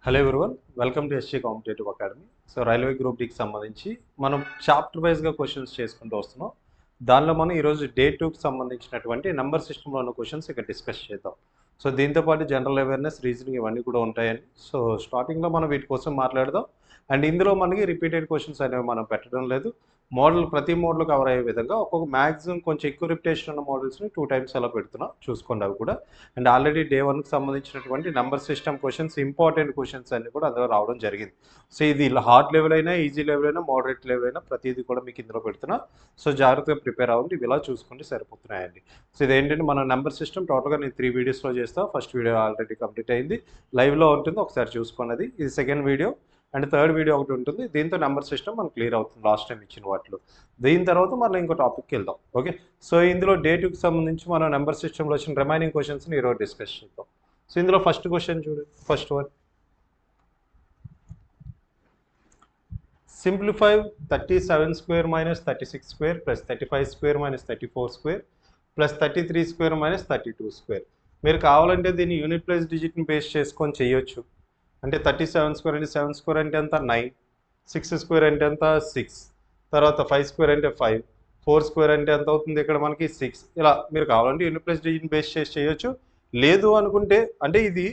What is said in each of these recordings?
Hello everyone, welcome to SG competitive academy. So railway group డికి సంబంధించి మనం chapter వైజ్గా క్వశ్చన్స్ చేసుకుంటూ వస్తున్నాం. దానిలో మనం ఈరోజు డే 2కి సంబంధించినటువంటి నెంబర్ సిస్టంలో ఉన్న క్వశ్చన్స్ ఇక్కడ డిస్కస్ చేద్దాం. సో దీంతోపాటు జనరల్ అవేర్నెస్, రీజనింగ్ ఇవన్నీ కూడా ఉంటాయని సో స్టార్టింగ్లో మనం వీటి కోసం మాట్లాడదాం. అండ్ ఇందులో మనకి రిపీటెడ్ క్వశ్చన్స్ అనేవి మనం పెట్టడం లేదు. మోడల్ ప్రతి మోడల్ కవర్ అయ్యే విధంగా ఒక్కొక్క మ్యాక్సిమం కొంచెం ఎక్కువ రిపిటేషన్ ఉన్న మోడల్స్ని 2 టైమ్స్ అలా పెడుతున్నాం, చూసుకోండి అవి కూడా. అండ్ ఆల్రెడీ డే 1కి సంబంధించినటువంటి number system questions, important questions అన్ని కూడా అందులో రావడం జరిగింది. సో ఇది హార్డ్ లెవెల్ అయినా, ఈజీ లెవెల్ అయినా, మోడరేట్ లెవెల్ అయినా ప్రతిదీ కూడా మీకు ఇందులో పెడుతున్నా. సో జాగ్రత్తగా ప్రిపేర్ అవ్వండి. ఇవి ఇలా చూసుకుంటే సరిపోతున్నాయండి. సో ఇదేంటంటే మన నెంబర్ సిస్టమ్ టోటల్గా నేను 3 వీడియోస్లో చేస్తాను. ఫస్ట్ వీడియో ఆల్రెడీ కంప్లీట్ అయింది, లైవ్లో ఉంటుంది, ఒకసారి చూసుకున్నది. ఇది second video and third video ఒకటి ఉంటుంది. దీంతో నెంబర్ సిస్టమ్ మనకు క్లియర్ అవుతుంది లాస్ట్ టైం ఇచ్చిన వాటిలో. దీని తర్వాత మనం ఇంకో టాపిక్కి వెళ్దాం. ఓకే, సో ఇందులో డే 2కి సంబంధించి మనం నెంబర్ సిస్టంలో వచ్చిన రిమైనింగ్ క్వశ్చన్స్ని ఈరోజు డిస్కస్ చేద్దాం. సో ఇందులో ఫస్ట్ క్వశ్చన్ చూడండి. First one, simplify 37 square minus 36 square plus 35 square minus 34 square plus 33 square minus 32 square. మీరు కావాలంటే దీన్ని యూనిట్ ప్లస్ డిజిట్ని బేస్ చేసుకొని చేయొచ్చు. అంటే 37 స్క్వేర్ అంటే 7 స్క్వేర్ అంటే ఎంత 9, 6 స్క్వేర్ అంటే ఎంత 6, తర్వాత 5 స్క్వేర్ అంటే 5, 4 స్క్వేర్ అంటే ఎంత అవుతుంది ఇక్కడ మనకి 6. ఇలా మీరు కావాలంటే యూనిట్ ప్లస్ డిజిట్ని బేస్ చేసి చేయొచ్చు. లేదు అనుకుంటే అంటే ఇది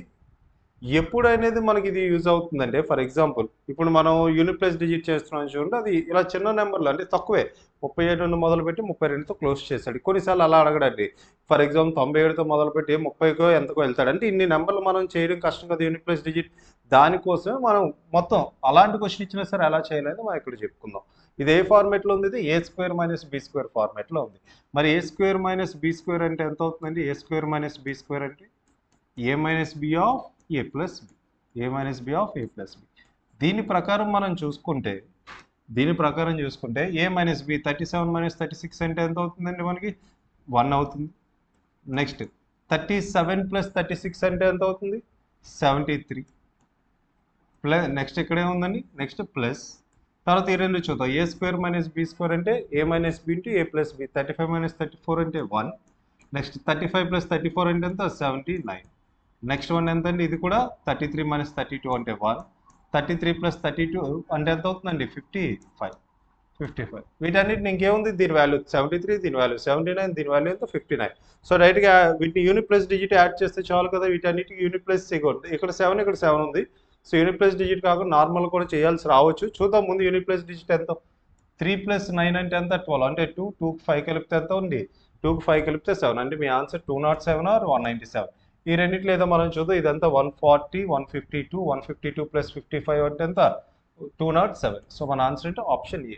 ఎప్పుడు అనేది మనకి ఇది యూజ్ అవుతుందంటే, ఫర్ ఎగ్జాంపుల్ ఇప్పుడు మనం యూనిట్ ప్లస్ డిజిట్ చేస్తున్నాం చూడండి, అది ఇలా చిన్న నెంబర్లు అంటే తక్కువే, 37 నుండి మొదలుపెట్టి 32తో క్లోజ్ చేశాడు. కొన్నిసార్లు అలా అడగడండి. ఫర్ ఎగ్జాంపుల్ 97తో మొదలుపెట్టి 30కో ఎంతకో వెళ్తాడు. అంటే ఇన్ని నెంబర్లు మనం చేయడం కష్టం కదా యూనిట్ ప్లస్ డిజిట్. దానికోసమే మనం మొత్తం అలాంటి క్వశ్చన్ ఇచ్చినా సరే ఎలా చేయాలని మనం ఇక్కడ చెప్పుకుందాం. ఇది ఏ ఫార్మేట్లో ఉంది? ఇది a square minus b square ఫార్మేట్లో ఉంది. మరి a square minus b square అంటే ఎంత అవుతుందండి? A square minus b square అంటే a minus b of a plus b, a minus b of a plus b. దీని ప్రకారం మనం చూసుకుంటే ఏ మైనస్ బి 37 మైనస్ 36 అంటే ఎంత అవుతుందండి? మనకి 1 అవుతుంది. నెక్స్ట్ 37 ప్లస్ 36 అంటే ఎంత అవుతుంది? 73 ప్లస్ నెక్స్ట్ ఇక్కడ ఏముందండి? నెక్స్ట్ ప్లస్ తర్వాత ఈ రెండు చూద్దాం. ఏ స్క్వేర్ మైనస్ బి స్క్వేర్ అంటే a minus B into A plus B. 35 minus 34 అంటే 1. నెక్స్ట్ 35 ప్లస్ 34 అంటే ఎంత? 79. నెక్స్ట్ వన్ ఎంత అండి? ఇది కూడా 33 మైనస్ 32 అంటే 1. 33 ప్లస్ 32 అంటే ఎంత అవుతుందండి? 55. వీటన్నిటిని ఇంకేముంది? దీని వాల్యూ 73, దీని వాల్యూ 79, దీని వాల్యూ ఎంత? 59. సో డైరెక్ట్గా వీటిని యూనిట్ ప్లస్ డిజిట్ యాడ్ చేస్తే చాలు కదా. వీటన్నిటికి యూనిట్ ప్లస్ చేయకూడదు. ఇక్కడ 7, ఇక్కడ 7 ఉంది. సో యూనిట్ ప్లస్ డిజిట్ కాకుండా నార్మల్ కూడా చేయాల్సి రావచ్చు. చూద్దాం ముందు యూనిట్ ప్లస్ డిజిట్ ఎంత. 3 ప్లస్ 9 అంటే ఎంత? 12. అంటే 2కి 5 కలిపితే ఎంత ఉంది? 2కి 5 కలిపితే 7. అంటే మీ ఆన్సర్ 207 ఆర్ 197. ఈ రెండింటిలో ఏదో మనం చూద్దాం. ఇదంతా 140, 152, 152 ప్లస్ 55 అంటే ఎంత? 207. సో మన ఆన్సర్ అంటే ఆప్షన్ ఏ,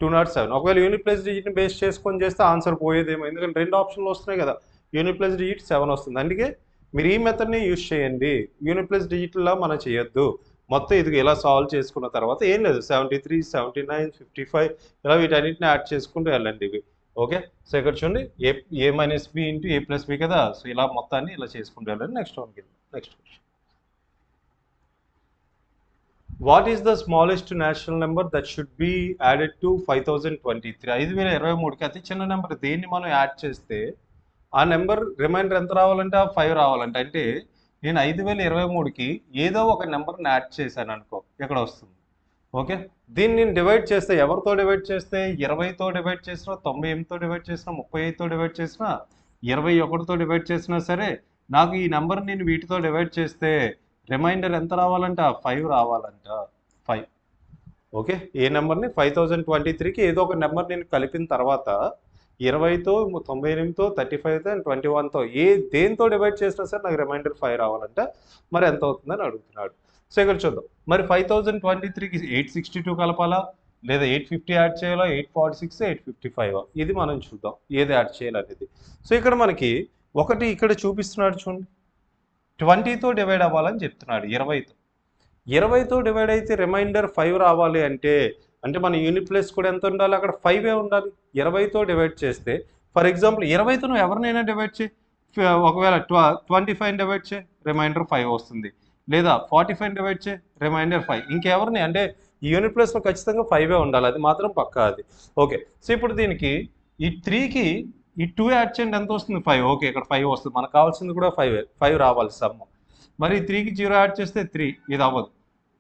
207. ఒకవేళ యూనిట్ ప్లస్ డిజిట్ని బేస్ చేసుకొని చేస్తే ఆన్సర్ పోయేదేమో, ఎందుకంటే 2 ఆప్షన్లు వస్తున్నాయి కదా. యూనిట్ ప్లస్ డిజిట్ 7 వస్తుంది. అందుకే మీరు ఈ మెథడ్ని యూజ్ చేయండి. యూనిట్ ప్లస్ డిజిట్లో మనం చేయొద్దు. మొత్తం ఇది ఇలా సాల్వ్ చేసుకున్న తర్వాత ఏం లేదు, 73, 79, 55 ఇలా వీటన్నిటిని యాడ్ చేసుకుంటూ వెళ్ళండి ఇవి. ఓకే, సో ఇక్కడ చూడండి ఏ మైనస్ బి ఇంటూ ఏ ప్లస్ బి కదా. సో ఇలా మొత్తాన్ని ఇలా చేసుకుంటూ వెళ్ళండి. నెక్స్ట్ వన్కి వెళ్దాం. Next question, what is the smallest national number that should be added to 5023? 5023కి అతి చిన్న నెంబర్ దేన్ని మనం యాడ్ చేస్తే ఆ నెంబర్ రిమైండర్ ఎంత రావాలంటే 5 రావాలంటే. అంటే నేను 5023కి ఏదో ఒక నెంబర్ని యాడ్ చేశాను అనుకో, ఇక్కడ వస్తుంది. ఓకే, దీన్ని నేను డివైడ్ చేస్తే ఎవరితో డివైడ్ చేస్తే? 20తో డివైడ్ చేసినా, 98తో డివైడ్ చేసినా, 35తో డివైడ్ చేసినా, 21తో డివైడ్ చేసినా సరే నాకు ఈ నెంబర్ నేను వీటితో డివైడ్ చేస్తే రిమైండర్ ఎంత రావాలంట? 5 రావాలంట. 5. ఓకే, ఏ నెంబర్ని 5023కి ఏదో ఒక నెంబర్ నేను కలిపిన తర్వాత 20తో, 98తో, 35తో అండ్ 21తో దేంతో డివైడ్ చేసినా సరే నాకు రిమైండర్ 5 రావాలంట. మరి ఎంత అవుతుందని అడుగుతున్నాడు. సో ఇక్కడ చూద్దాం. మరి 5023కి 862 కలపాలా, లేదా 850 యాడ్ చేయాలా, 846, 855? ఇది మనం చూద్దాం ఏది యాడ్ చేయాలనేది. సో ఇక్కడ మనకి ఒకటి ఇక్కడ చూపిస్తున్నాడు చూడండి, 20తో డివైడ్ అవ్వాలని చెప్తున్నాడు. 20తో డివైడ్ అయితే రిమైండర్ 5 రావాలి అంటే మన యూనిట్ ప్లస్ కూడా ఎంత ఉండాలి? అక్కడ 5 ఉండాలి. 20తో డివైడ్ చేస్తే ఫర్ ఎగ్జాంపుల్ 20తో నువ్వు ఎవరినైనా డివైడ్ చేయి. ఒకవేళ 25 డివైడ్ చేయి, రిమైండర్ 5 వస్తుంది. లేదా 45 డివైడ్ చేయి, రిమైండర్ 5. ఇంకెవరిని అంటే ఈ యూనిట్ ప్లస్లో ఖచ్చితంగా 5 ఉండాలి, అది మాత్రం పక్కా అది. ఓకే, సో ఇప్పుడు దీనికి ఈ 3కి ఈ 2 యాడ్ చేయండి, ఎంత వస్తుంది? 5. ఓకే, ఇక్కడ 5 వస్తుంది. మనకు కావాల్సింది కూడా 5 రావాలి సమ్. మరి 3కి 0 యాడ్ చేస్తే 3, ఇది అవ్వదు.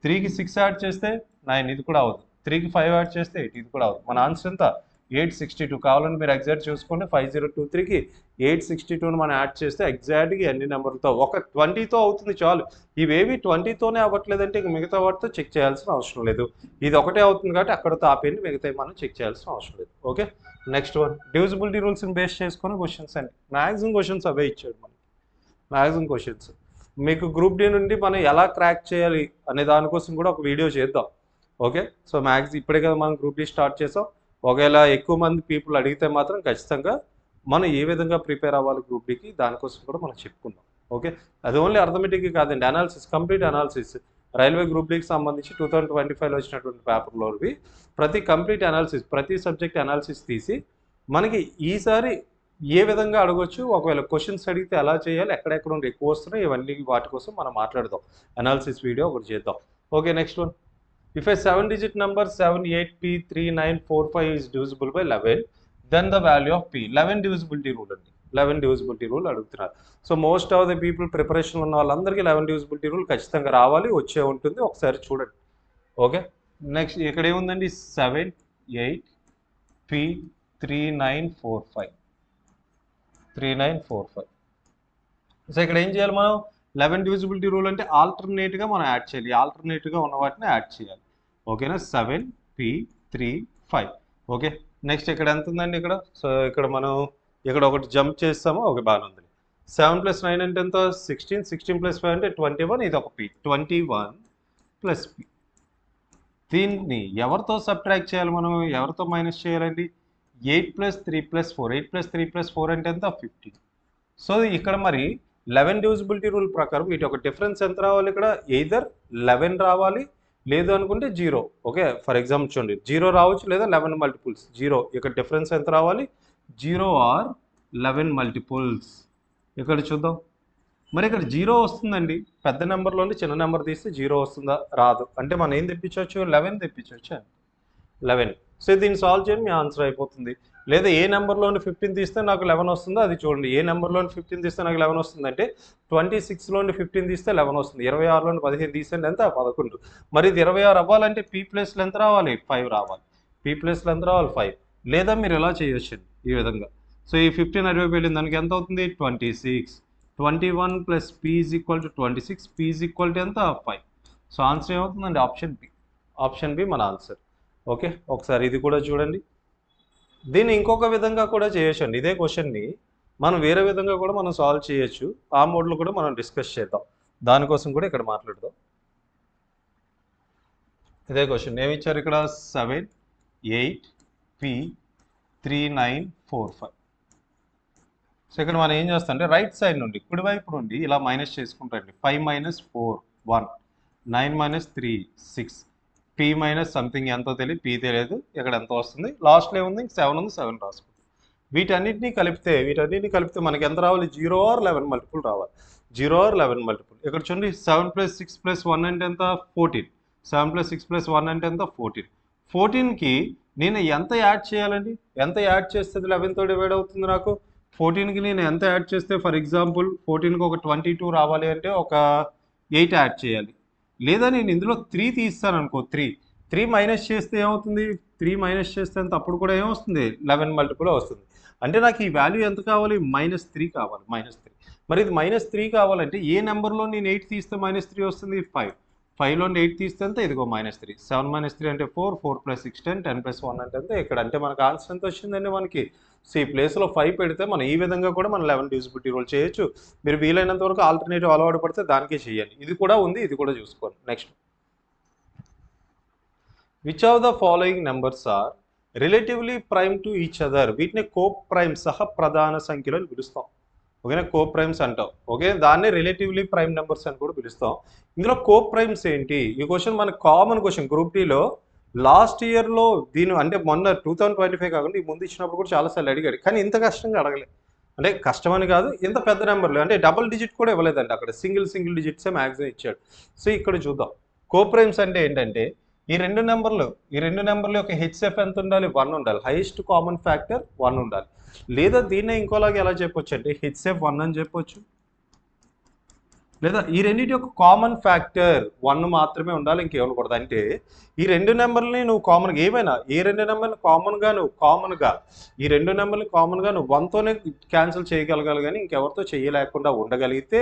3కి 6 యాడ్ చేస్తే 9, ఇది కూడా అవ్వదు. 3కి 5 యాడ్ చేస్తే 8, ఇది కూడా అవ్వదు. మన ఆన్సర్ ఎంత? 862. కావాలని మీరు ఎగ్జాక్ట్ చూసుకోండి. 5023కి 862ని మనం యాడ్ చేస్తే ఎగ్జాక్ట్గా ఎన్ని నెంబర్లతో, ఒక 20తో అవుతుంది చాలు. ఇవేవి 20తోనే అవ్వట్లేదంటే ఇక మిగతా వాటితో చెక్ చేయాల్సిన అవసరం లేదు. ఇది ఒకటే అవుతుంది కాబట్టి అక్కడతో ఆపేయండి, మిగతా మనం చెక్ చేయాల్సిన అవసరం లేదు. Okay, next one. డివిజిబిలిటీ రూల్స్ని బేస్ చేసుకొని క్వశ్చన్స్ అండి. మ్యాక్సిమం క్వశ్చన్స్ అవే ఇచ్చాడు మనకి. మ్యాక్సిమం క్వశ్చన్స్ మీకు గ్రూప్ డి నుండి మనం ఎలా క్రాక్ చేయాలి అనే దానికోసం కూడా ఒక వీడియో చేద్దాం. ఓకే, సో ఇప్పుడే కదా మనం గ్రూప్ డి స్టార్ట్ చేసాం. ఒకవేళ ఎక్కువ మంది పీపుల్ అడిగితే మాత్రం ఖచ్చితంగా మనం ఏ విధంగా ప్రిపేర్ అవ్వాలి గ్రూప్ డికి దానికోసం కూడా మనం చెప్పుకుందాం. ఓకే, అది ఓన్లీ అర్థమెటిక్ కాదండి, analysis, complete analysis. Railway group డికి సంబంధించి 2025లో వచ్చినటువంటి పేపర్లోవి ప్రతి కంప్లీట్ అనాలిసిస్, ప్రతి సబ్జెక్ట్ అనాలిసిస్ తీసి మనకి ఈసారి ఏ విధంగా అడగొచ్చు, ఒకవేళ క్వశ్చన్స్ అడిగితే ఎలా చేయాలి, ఎక్కడెక్కడ ఉండి ఎక్కువ వస్తున్నాయి, ఇవన్నీ వాటి కోసం మనం మాట్లాడదాం. అనాలిసిస్ వీడియో ఒకటి చేద్దాం. Okay, next one. If a 7-digit number 78P3945 is divisible by 11, then the value of P. 11 divisibility rule అండి. 11 divisibility rule అడుగుతున్నారు. So most of the people preparation ఉన్న వాళ్ళందరికీ 11 divisibility rule ఖచ్చితంగా రావాలి, వచ్చే ఉంటుంది. ఒకసారి చూడండి. ఓకే, నెక్స్ట్ ఇక్కడ ఏముందండి? 78P3945. 3945. సో ఇక్కడ ఏం చేయాలి మనం? 11 డివిజిబిలిటీ రూల్ అంటే ఆల్టర్నేట్గా మనం యాడ్ చేయాలి. ఆల్టర్నేట్గా ఉన్న వాటిని యాడ్ చేయాలి. ఓకేనా? 7P35. ఓకే, నెక్స్ట్ ఇక్కడ ఎంత ఉందండి ఇక్కడ? సో ఇక్కడ మనం ఇక్కడ ఒకటి జంప్ చేస్తాము. ఓకే, బాగానే ఉంది. 7 + 9 అంటే ఎంత? 16. 16 + 5 అంటే 21. ఇది ఒక P, 21 + P. దీన్ని ఎవరితో సబ్ట్రాక్ట్ చేయాలి మనం? ఎవరితో మైనస్ చేయాలండి? 8 + 3 + 4. 8 + 3 + 4 అంటే ఎంత? 15. సో ఇక్కడ మరి 11 డివిజిబిలిటీ రూల్ ప్రకారం వీటి ఒక డిఫరెన్స్ ఎంత రావాలి? ఇక్కడ ఎయిదర్ 11 రావాలి, లేదు అనుకుంటే 0. ఓకే, ఫర్ ఎగ్జాంపుల్ చూడండి, 0 రావచ్చు, లేదా 11 మల్టిపుల్స్ 0. ఇక్కడ డిఫరెన్స్ ఎంత రావాలి? 0 ఆర్ 11 మల్టిపుల్స్. ఇక్కడ చూద్దాం. మరి ఇక్కడ 0 వస్తుందండి. పెద్ద నెంబర్లోని చిన్న నెంబర్ తీస్తే 0 వస్తుందా? రాదు. అంటే మనం ఏం తెప్పించవచ్చు? 11 తెప్పించవచ్చు. 11. సో దీన్ని సాల్వ్ చేయండి, మీ ఆన్సర్ అయిపోతుంది. లేదా ఏ నెంబర్లోని 15 తీస్తే నాకు 11 వస్తుందో అది చూడండి. ఏ నెంబర్లోని 15 తీస్తే నాకు 11 వస్తుంది అంటే 26లోని 15 తీస్తే 11 వస్తుంది. 26లోని 15 తీస్తే ఎంత? 11. మరి ఇది 26 అవ్వాలంటే P ప్లేస్లో ఎంత రావాలి? 5 రావాలి. P ప్లేస్లో ఎంత రావాలి? 5. లేదా మీరు ఎలా చేయొచ్చు ఈ విధంగా. సో ఈ 15 అటువైపు వెళ్ళింది, దానికి ఎంత అవుతుంది? 26. 21 + P = 26. P = ఎంత? 5. సో ఆన్సర్ ఏమవుతుందండి? Option B. ఆప్షన్ బి మన ఆన్సర్. ఓకే, ఒకసారి ఇది కూడా చూడండి. దీన్ని ఇంకొక విధంగా కూడా చేయొచ్చు అండి. ఇదే క్వశ్చన్ని మనం వేరే విధంగా కూడా మనం సాల్వ్ చేయొచ్చు. ఆ మోడ్లో కూడా మనం డిస్కస్ చేద్దాం. దానికోసం కూడా ఇక్కడ మాట్లాడదాం. ఇదే క్వశ్చన్ ఏమి ఇచ్చారు ఇక్కడ? 78P3945. సో ఇక్కడ మనం ఏం చేస్తాం అంటే రైట్ సైడ్ నుండి, కుడివైపు నుండి ఇలా మైనస్ చేసుకుంటారండి. 5 - 4 1, 9 - 3 6, P మైనస్ సంథింగ్ ఎంతో తెలియదు, P తెలియదు. ఇక్కడ ఎంత వస్తుంది? లాస్ట్లో ఏముంది? 7 ఉంది, 7 రాసుకుంది. వీటన్నిటిని కలిపితే మనకి ఎంత రావాలి? 0 ఆర్ 11 మల్టిపుల్ రావాలి. 0 ఆర్ 11 మల్టిపుల్. ఇక్కడ చూడండి, 7 + 6 + 1 అంటే ఎంత? 14. 7 + 6 + 1 అంటే ఎంత? 14. 14కి నేను ఎంత యాడ్ చేయాలండి? ఎంత యాడ్ చేస్తే 11తో డివైడ్ అవుతుంది నాకు? 14కి నేను ఎంత యాడ్ చేస్తే, ఫర్ ఎగ్జాంపుల్ 14కి ఒక 22 రావాలి అంటే ఒక 8 యాడ్ చేయాలి. లేదా నేను ఇందులో 3 తీస్తాను అనుకో, 3 మైనస్ చేస్తే ఏమవుతుంది? 3 మైనస్ చేస్తే అంత అప్పుడు కూడా ఏమొస్తుంది? 11 మల్టిపుల్ వస్తుంది. అంటే నాకు ఈ వాల్యూ ఎంత కావాలి? -3 కావాలి. -3. మరి ఇది -3 కావాలంటే ఏ నెంబర్లో నేను 8 తీస్తే -3 వస్తుంది? 5. 5లోని 8 తీస్తే ఎంత? ఇదిగో -3. 7 - 3 అంటే 4, 4 + 6 10, 10 + 1 అంటే ఎంత? ఇక్కడ అంటే మనకు ఆన్సర్ ఎంత వచ్చిందండి మనకి? సో ఈ ప్లేస్లో 5 పెడితే మనం ఈ విధంగా కూడా మనం 11 డివిజిబిలిటీ రూల్ చేయొచ్చు. మీరు వీలైనంత వరకు ఆల్టర్నేటివ్ అలవాటు పడితే దానికే చేయండి. ఇది కూడా ఉంది, ఇది కూడా చూసుకోండి. Next, which of the following numbers are relatively prime to each other? వీటిని కో ప్రైమ్, సహ ప్రధాన సంఖ్యలు అని పిలుస్తాం. ఓకేనా? కో ప్రైమ్స్ అంటాం. ఓకే, దాన్ని రిలేటివ్లీ ప్రైమ్ నెంబర్స్ అని కూడా పిలుస్తాం. ఇందులో కో ప్రైమ్స్ ఏంటి? ఈ క్వశ్చన్ మనకు కామన్ క్వశ్చన్. గ్రూప్ టీలో లాస్ట్ ఇయర్లో దీని అంటే మొన్న 2025 కాకుండా ఈ ముందు ఇచ్చినప్పుడు కూడా చాలాసార్లు అడిగాడు, కానీ ఇంత కష్టంగా అడగలేదు. అంటే కష్టమని కాదు, ఇంత పెద్ద నెంబర్లు అంటే డబుల్ డిజిట్ కూడా ఇవ్వలేదండి. అక్కడ సింగిల్ డిజిట్సే మ్యాక్సిమం ఇచ్చాడు. సో ఇక్కడ చూద్దాం. కో ప్రైమ్స్ అంటే ఏంటంటే ఈ రెండు నెంబర్లు యొక్క హెచ్ఎఫ్ ఎంత ఉండాలి? 1 ఉండాలి. హైయెస్ట్ కామన్ ఫ్యాక్టర్ 1 ఉండాలి. లేదా దీన్నే ఇంకోలాగా ఎలా చెప్పొచ్చు అంటే హెచ్ఎఫ్ 1 అని చెప్పొచ్చు, లేదా ఈ రెండింటి యొక్క కామన్ ఫ్యాక్టర్ 1 మాత్రమే ఉండాలి, ఇంకేమనకూడదు. అంటే ఈ రెండు నెంబర్ని నువ్వు కామన్గా ఏమైనా ఏ రెండు నెంబర్ని కామన్గా ఈ రెండు నెంబర్ని కామన్గా నువ్వు 1తోనే క్యాన్సిల్ చేయగలగాలి, కానీ ఇంకెవరితో చేయలేకుండా ఉండగలిగితే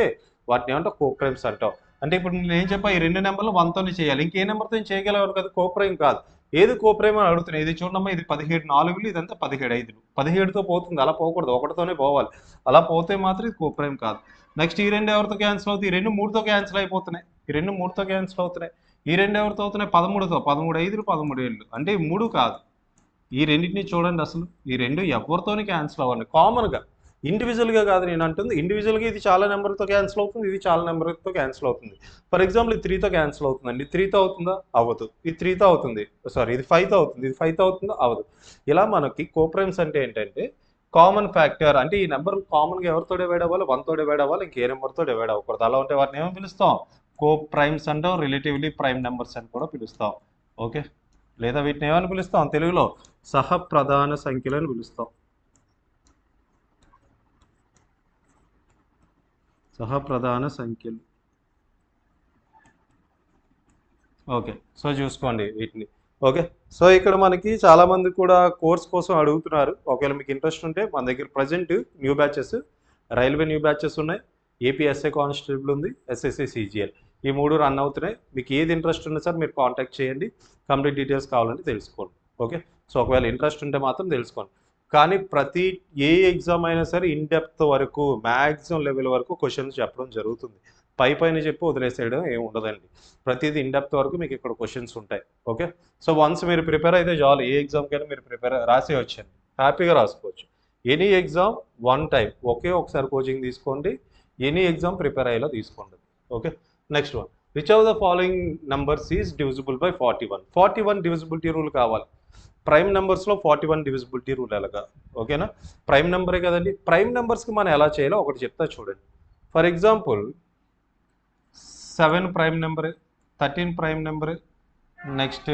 వాటిని ఏమంటావు కోప్రైమ్స్ అంటావు. అంటే ఇప్పుడు నేను ఏం చెప్పా, ఈ రెండు నెంబర్లు 1తోనే చేయాలి, ఇంకే నెంబర్తో చేయగలవారు కదా, కోప్రైమ్ కాదు. ఏది కోప్రైమ్ అని అడుగుతున్నాయి. ఇది చూడమ్మా, ఇది 17 4లు, ఇదంతా 17 5లు. 17తో పోతుంది, అలా పోకూడదు, ఒకటితోనే పోవాలి. అలా పోతే మాత్రం ఇది కోప్రైమ్ కాదు. నెక్స్ట్ ఈ రెండు ఎవరితో క్యాన్సిల్ అవుతాయి, ఈ రెండు 3తో క్యాన్సిల్ అయిపోతున్నాయి, ఈ రెండు 3తో క్యాన్సిల్ అవుతున్నాయి. ఈ రెండు ఎవరితో అవుతున్నాయి 13తో, 13 5లు 13 7లు, అంటే ఈ 3 కాదు. ఈ రెండింటిని చూడండి, అసలు ఈ రెండు ఎవరితోని క్యాన్సిల్ అవ్వండి, కామన్గా, ఇండివిజువల్గా కాదు. నేను అంటుంది ఇండివిజువల్గా ఇది చాలా నెంబర్తో క్యాన్సిల్ అవుతుంది, ఇది చాలా నెంబర్తో క్యాన్సిల్ అవుతుంది. ఫర్ ఎగ్జాంపుల్ ఇది 3తో క్యాన్సిల్ అవుతుందండి, 3తో అవుతుందా, అవ్వదు. ఇది 3తో అవుతుంది, సారీ ఇది 5తో అవుతుంది, ఇది 5తో అవుతుందా, అవ్వదు. ఇలా మనకి కోప్రైమ్స్ అంటే ఏంటంటే కామన్ ఫ్యాక్టర్, అంటే ఈ నెంబర్ కామన్గా ఎవరితో డివైడ్ అవ్వాలి, 1తో డివైడ్ అవ్వాలి, ఇంకే నెంబర్తో డివైడ్ అవ్వకూడదు. అలా ఉంటే వాటిని ఏమో పిలుస్తాం, కోప్రైమ్స్ అంటాం, రిలేటివ్లీ ప్రైమ్ నెంబర్స్ అని కూడా పిలుస్తాం. ఓకే, లేదా వీటిని ఏమని పిలుస్తాం, తెలుగులో సహప్రధాన సంఖ్యలను పిలుస్తాం. సహప్రధాన సంఖ్యలు. ఓకే, సో చూసుకోండి వీటిని. ఓకే, సో ఇక్కడ మనకి చాలామంది కూడా కోర్స్ కోసం అడుగుతున్నారు. ఒకవేళ మీకు ఇంట్రెస్ట్ ఉంటే మన దగ్గర present new batches, railway new batches ఉన్నాయి, ఏపీఎస్ఐ కానిస్టేబుల్ ఉంది, ఎస్ఎస్సి సిజిఎల్, ఈ 3 రన్ అవుతున్నాయి. మీకు ఏది ఇంట్రెస్ట్ ఉన్నా సార్ మీరు కాంటాక్ట్ చేయండి, కంప్లీట్ డీటెయిల్స్ కావాలంటే తెలుసుకోండి. ఓకే, సో ఒకవేళ ఇంట్రెస్ట్ ఉంటే మాత్రం తెలుసుకోండి. కానీ ప్రతి ఏ ఎగ్జామ్ అయినా సరే ఇన్ డెప్త్ వరకు, మ్యాక్సిమం లెవెల్ వరకు క్వశ్చన్స్ చెప్పడం జరుగుతుంది. పైన చెప్పి వదిలేసేయడం ఏమి ఉండదండి. ప్రతిదీ ఇన్ డెప్త్ వరకు మీకు ఇక్కడ క్వశ్చన్స్ ఉంటాయి. ఓకే, సో వన్స్ మీరు ప్రిపేర్ అయితే చాలు, ఏ ఎగ్జామ్కైనా మీరు ప్రిపేర్ రాసే వచ్చండి, హ్యాపీగా రాసుకోవచ్చు. ఎనీ ఎగ్జామ్ వన్ టైం, ఒకసారి కోచింగ్ తీసుకోండి, ఎనీ ఎగ్జామ్ ప్రిపేర్ అయ్యేలా తీసుకోండి. Okay, next one, which of the following numbers is divisible by 41? 41 divisibility rule కావాలి. ప్రైమ్ నెంబర్స్లో 41 డివిజిబిలిటీ రూల్ ఎలాగా? ఓకేనా, ప్రైమ్ నెంబరే కదండి. ప్రైమ్ నెంబర్స్కి మనం ఎలా చేయాలో ఒకటి చెప్తా చూడండి. ఫర్ ఎగ్జాంపుల్ 7 ప్రైమ్ నెంబరే, 13 ప్రైమ్ నెంబరే, నెక్స్ట్